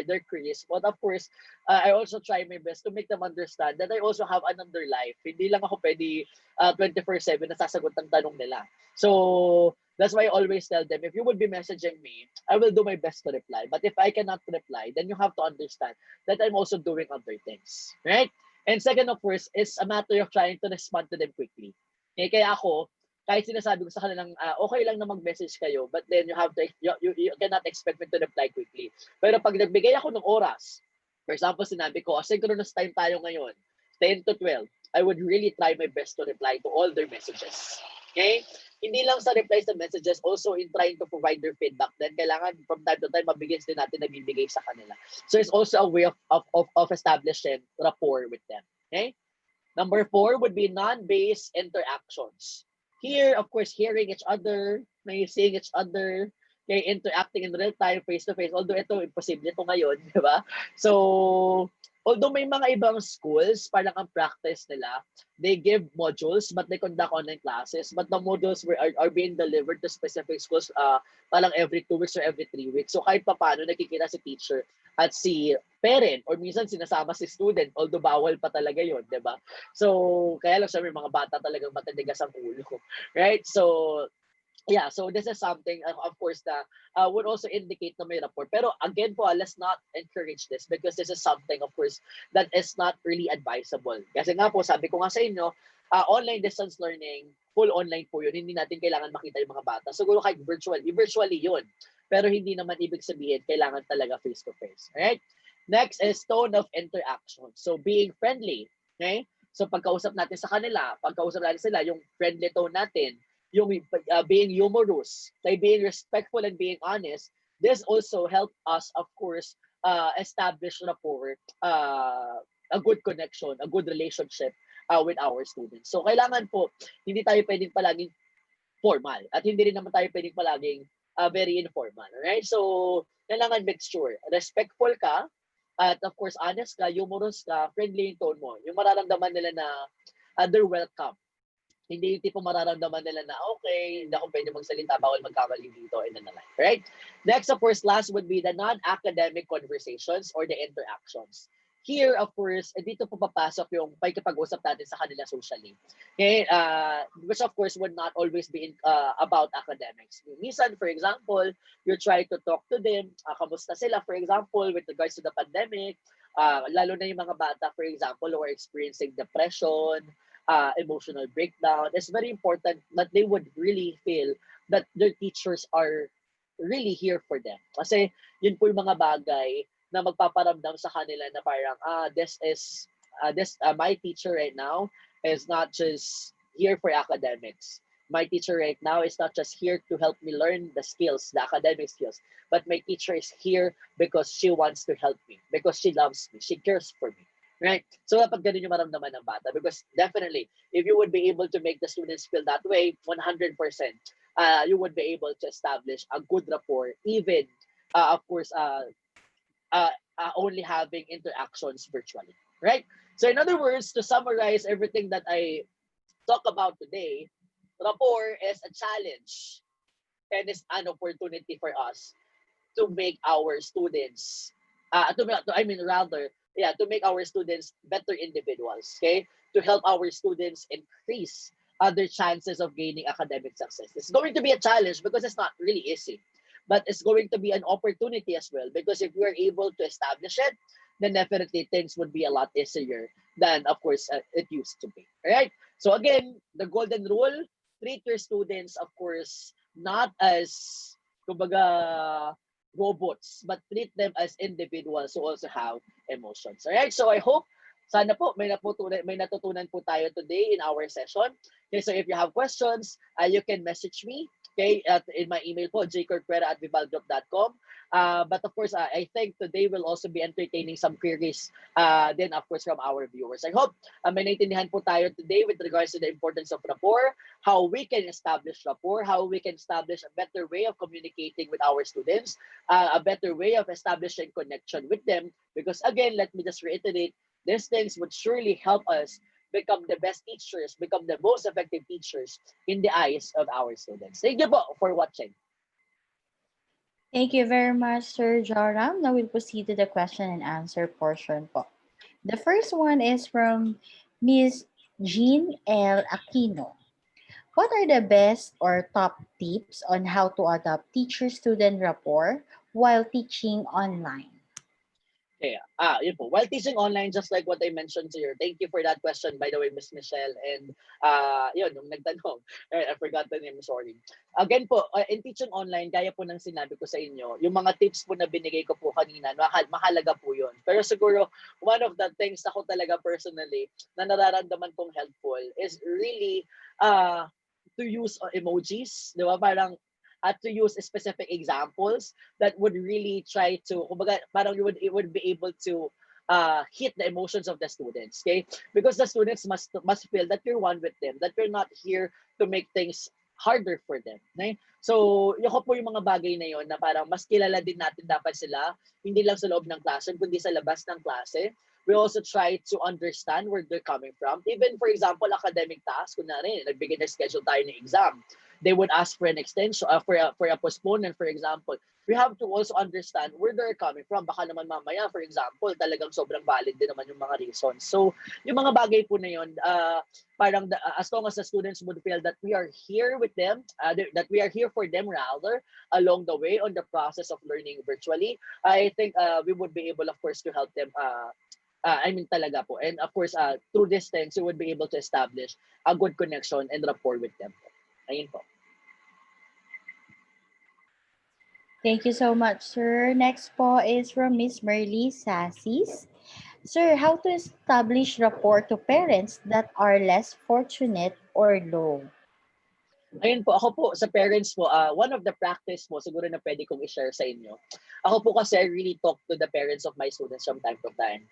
their queries. But of course, I also try my best to make them understand that I also have another life. Hindi lang ako pwede 24/7 na sasagot ng tanong nila. So, that's why I always tell them, if you would be messaging me, I will do my best to reply. But if I cannot reply, then you have to understand that I'm also doing other things. Right? And second, of course, is a matter of trying to respond to them quickly. Okay, kaya ako, kahit sinasabi ko sa kanilang, okay lang na mag-message kayo, but then you cannot expect me to reply quickly. Pero pag nagbigay ako ng oras, for example, sinabi ko, asynchronous time tayo ngayon, 10 to 12, I would really try my best to reply to all their messages. Okay? Hindi lang sa reply sa messages, also in trying to provide their feedback. Then kailangan from time to time, mabigyan din natin na bibigay sa kanila. So it's also a way of establishing rapport with them. Okay? Number four would be non-based interactions. Here, of course, hearing each other, may seeing each other, kay interacting in real time, face to face. Although ito, imposible ito ngayon, di ba? So, although may mga ibang schools, parang ang practice nila, they give modules, but they conduct online classes. But the modules are being delivered to specific schools parang every 2 weeks or every 3 weeks. So kahit pa paano, nakikita si teacher at si parent or minsan sinasama si student, although bawal pa talaga yon, di ba? So, kaya lang syempre mga bata talagang matitigas ang ulo. Right? So, yeah, so this is something, of course, that would also indicate na may rapport. Pero again po, let's not encourage this because this is something, of course, that is not really advisable. Kasi nga po, sabi ko nga sa inyo, online distance learning, full online po yun. Hindi natin kailangan makita yung mga bata. Siguro kahit virtually yun. Pero hindi naman ibig sabihin, kailangan talaga face-to-face. Alright? Next is tone of interaction. So being friendly. Okay? So pagkausap natin sa kanila, pagkausap natin sila, yung friendly tone natin, yung being humorous, like being respectful and being honest, this also help us, of course, establish rapport, a good connection, a good relationship with our students. So kailangan po, hindi tayo pwedeng palaging formal at hindi rin naman tayo pwedeng palaging very informal. Right? So, kailangan mixture. Respectful ka, at of course, honest ka, humorous ka, friendly yung tone mo. Yung mararamdaman nila na they're welcome, hindi yung tipo mararamdaman nila na, okay, hindi ako pwede magsalita, bawal magkamali dito, and then the like, right? Next, of course, last would be the non-academic conversations or the interactions. Here, of course, dito po papasok yung pagkipag-usap natin sa kanila socially. Okay? Which, of course, would not always be about academics. Minsan, for example, you try to talk to them, kamusta sila, for example, with regards to the pandemic, lalo na yung mga bata, for example, who are experiencing depression, emotional breakdown. It's very important that they would really feel that their teachers are really here for them. Kasi yun po yung mga bagay na magpaparamdam sa kanila na parang, my teacher right now is not just here for academics. My teacher right now is not just here to help me learn the skills, the academic skills, but my teacher is here because she wants to help me, because she loves me, she cares for me. Right? So dapat ganun yung maramdaman ng bata because definitely, if you would be able to make the students feel that way, 100%, you would be able to establish a good rapport, even, of course, only having interactions virtually. Right? So in other words, to summarize everything that I talk about today, rapport is a challenge and is an opportunity for us to make our students, I mean, rather, yeah, to make our students better individuals, okay? To help our students increase their chances of gaining academic success. It's going to be a challenge because it's not really easy, but it's going to be an opportunity as well because if we're able to establish it, then definitely things would be a lot easier than, of course, it used to be. All right? So again, the golden rule, treat your students, of course, not as, kumbaga, robots, but treat them as individuals who also have emotions. All right? So I hope sana po may natutunan po tayo today in our session. Okay, so if you have questions, you can message me, okay, in my email po, jcorpera@vivaldrop.com. But of course, I think today will also be entertaining some queries then of course from our viewers. I hope may naintindihan po tayo today with regards to the importance of rapport, how we can establish rapport, how we can establish a better way of communicating with our students, a better way of establishing connection with them. Because again, let me just reiterate, these things would surely help us become the best teachers, become the most effective teachers in the eyes of our students. Thank you po for watching. Thank you very much, Sir Joram. Now we'll proceed to the question and answer portion po. The first one is from Ms. Jean L. Aquino. What are the best or top tips on how to adopt teacher-student rapport while teaching online? Okay. Yun po. While teaching online, just like what I mentioned to you, thank you for that question, by the way, Miss Michelle. And yun, yung nagtanong, I forgot the name, sorry. Again po, in teaching online, gaya po ng sinabi ko sa inyo, yung mga tips po na binigay ko po kanina, mahalaga po yun. Pero siguro, one of the things ako talaga personally na nararamdaman kong helpful is really to use emojis, di ba? Parang at to use specific examples that would really try to, kumbaga, parang you would be able to hit the emotions of the students, okay? Because the students must feel that you're one with them, that you're not here to make things harder for them. Okay? So, yun ko po yung mga bagay na yon na parang mas kilala din natin dapat sila, hindi lang sa loob ng klase, kundi sa labas ng klase. We also try to understand where they're coming from. Even, for example, academic task, kunwari, nagbigay na schedule tayo ng exam. They would ask for an extension, for a postponement, for example. We have to also understand where they're coming from. Baka naman mamaya, for example, talagang sobrang valid din naman yung mga reasons. So, yung mga bagay po na yun, parang as long as the students would feel that we are here with them, that we are here for them rather, along the way on the process of learning virtually, I think we would be able, of course, to help them. I mean talaga po. And of course, through these things, we would be able to establish a good connection and rapport with them po. Ayun po. Thank you so much, sir. Next po is from Miss Merly Sassis. Sir, how to establish rapport to parents that are less fortunate or low? Ayun po, ako po sa parents po, one of the practice po siguro na pwede kong i-share sa inyo. Ako po kasi I really talk to the parents of my students from time to time.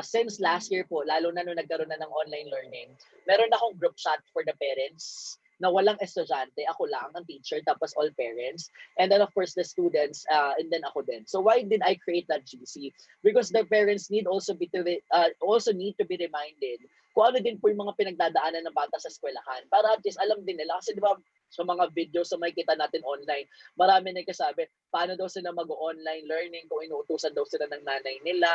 Since last year po, lalo na nung nagkaroon na ng online learning, meron akong group chat for the parents na walang estudyante, ako lang ang teacher, tapos all parents. And then of course the students, and then ako din. So why did I create that GC? Because the parents need also need to be reminded kung ano din po yung mga pinagdadaanan ng bata sa eskwelahan. Para at least alam din nila. Kasi di ba, sa mga videos na makikita natin online, marami nagkasabi, paano daw sila mag-online learning kung inuutusan daw sila ng nanay nila.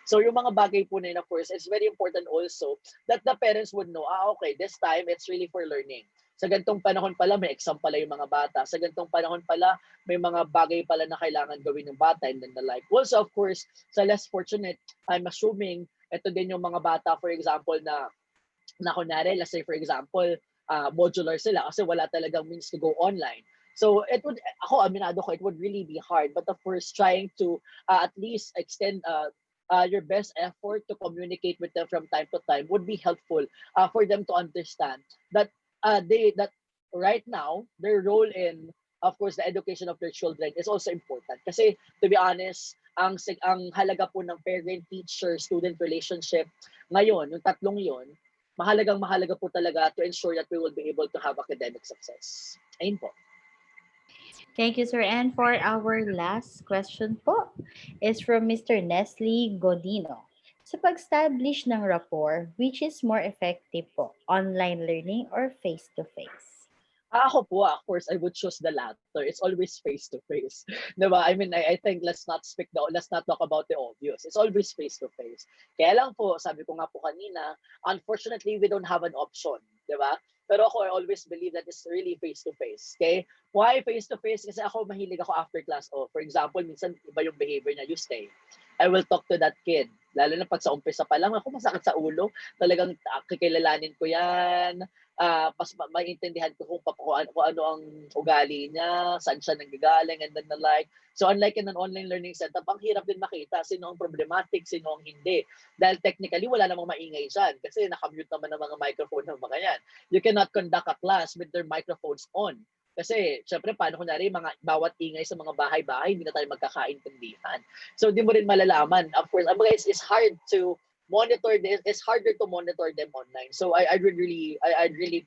So yung mga bagay po na yun, of course, it's very important also that the parents would know, okay, this time it's really for learning. Sa gantong panahon pala, may exam pala yung mga bata. Sa gantong panahon pala, may mga bagay pala na kailangan gawin ng bata and then the like. Also, of course, sa less fortunate, I'm assuming ito din yung mga bata, for example, na kunwari, let's say for example, modular sila kasi wala talagang means to go online. So it would, ako aminado ko, it would really be hard. But of course, trying to at least extend your best effort to communicate with them from time to time would be helpful for them to understand that that right now their role in, of course, the education of their children is also important. Kasi to be honest, ang halaga po ng parent-teacher-student relationship ngayon, yung tatlong yon, mahalagang-mahalaga po talaga to ensure that we will be able to have academic success. Ayun po. Thank you, sir. And for our last question po is from Mr. Nestle Godino. Sa pag-establish ng rapport, which is more effective po, online learning or face-to-face? Ako po, of course, I would choose the latter. It's always face to face. Diba? I mean, I think let's not talk about the obvious. It's always face to face. Kaya lang po, sabi ko nga po kanina, unfortunately, we don't have an option. Diba? Pero ako, I always believe that it's really face to face. Okay? Why face to face? Kasi ako, mahilig ako after class. Oh, for example, minsan iba yung behavior niya, you stay. I will talk to that kid. Lalo na pag sa umpisa pa lang, ako masakit sa ulo. Talagang kikilalanin ko yan, mas maintindihan ko kung ano ang ugali niya, saan siya nanggagaling, and then the like. So unlike in an online learning setup, ang hirap din makita sino ang problematic, sino ang hindi. Dahil technically, wala namang maingay dyan kasi nakamute naman ng mga microphone ng mga yan. You cannot conduct a class with their microphones on. Kasi, syempre, paano kunwari, bawat ingay sa mga bahay-bahay, hindi na tayo magkakaintindihan. So, di mo rin malalaman. Of course, it's hard to monitor this. It's harder to monitor them online. So I'd really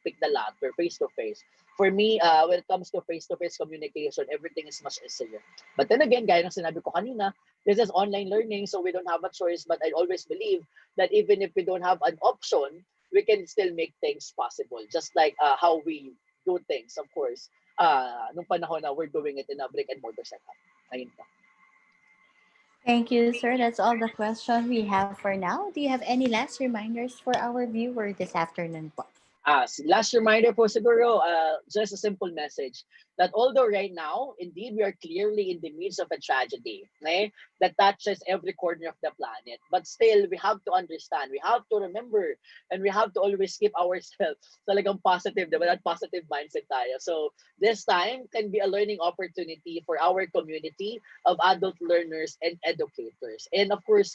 pick the latter, face to face. For me, when it comes to face communication, everything is much easier. But then again, gaya ng sinabi ko kanina, this is online learning, so we don't have a choice. But I always believe that even if we don't have an option, we can still make things possible. Just like how we do things, of course. Nung panahon na we're doing it in a brick and mortar setup. Ayun po. Thank you, sir. That's all the questions we have for now. Do you have any last reminders for our viewer this afternoon po? Last reminder po siguro, just a simple message that although right now, indeed, we are clearly in the midst of a tragedy that touches every corner of the planet, but still, we have to understand, we have to remember, and we have to always keep ourselves talagang positive, diba? That positive mindset tayo. So this time can be a learning opportunity for our community of adult learners and educators. And of course,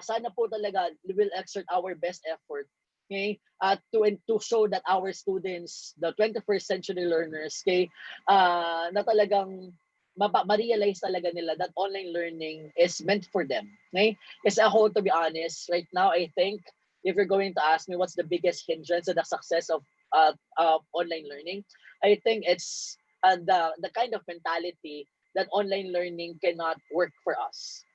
sana po talaga we will exert our best effort, okay, to show that our students, the 21st century learners, okay, na talagang ma-realize talaga nila that online learning is meant for them. Okay? Kasi ako, to be honest, right now, I think if you're going to ask me what's the biggest hindrance to the success of online learning, I think it's the kind of mentality that online learning cannot work for us.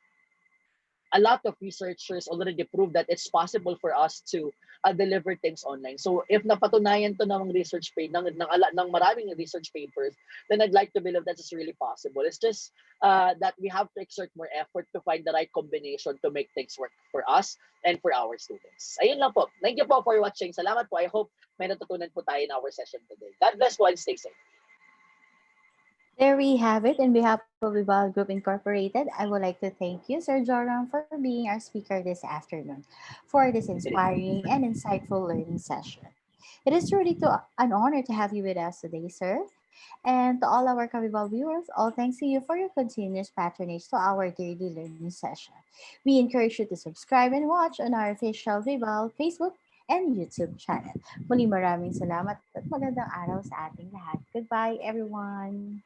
A lot of researchers already proved that it's possible for us to deliver things online. So if napatunayan to ng research page ng maraming research papers, then I'd like to believe that it's really possible. It's just that we have to exert more effort to find the right combination to make things work for us and for our students. Ayun lang po. Thank you po for watching. Salamat po. I hope may natutunan po tayo in our session today. God bless po and stay safe. There we have it. On behalf of Vibal Group Incorporated, I would like to thank you, Sir Joram, for being our speaker this afternoon for this inspiring and insightful learning session. It is truly an honor to have you with us today, sir. And to all our Kavibal viewers, all thanks to you for your continuous patronage to our daily learning session. We encourage you to subscribe and watch on our official Vibal Facebook and YouTube channel. Muli maraming salamat at magandang araw sa ating lahat. Goodbye, everyone.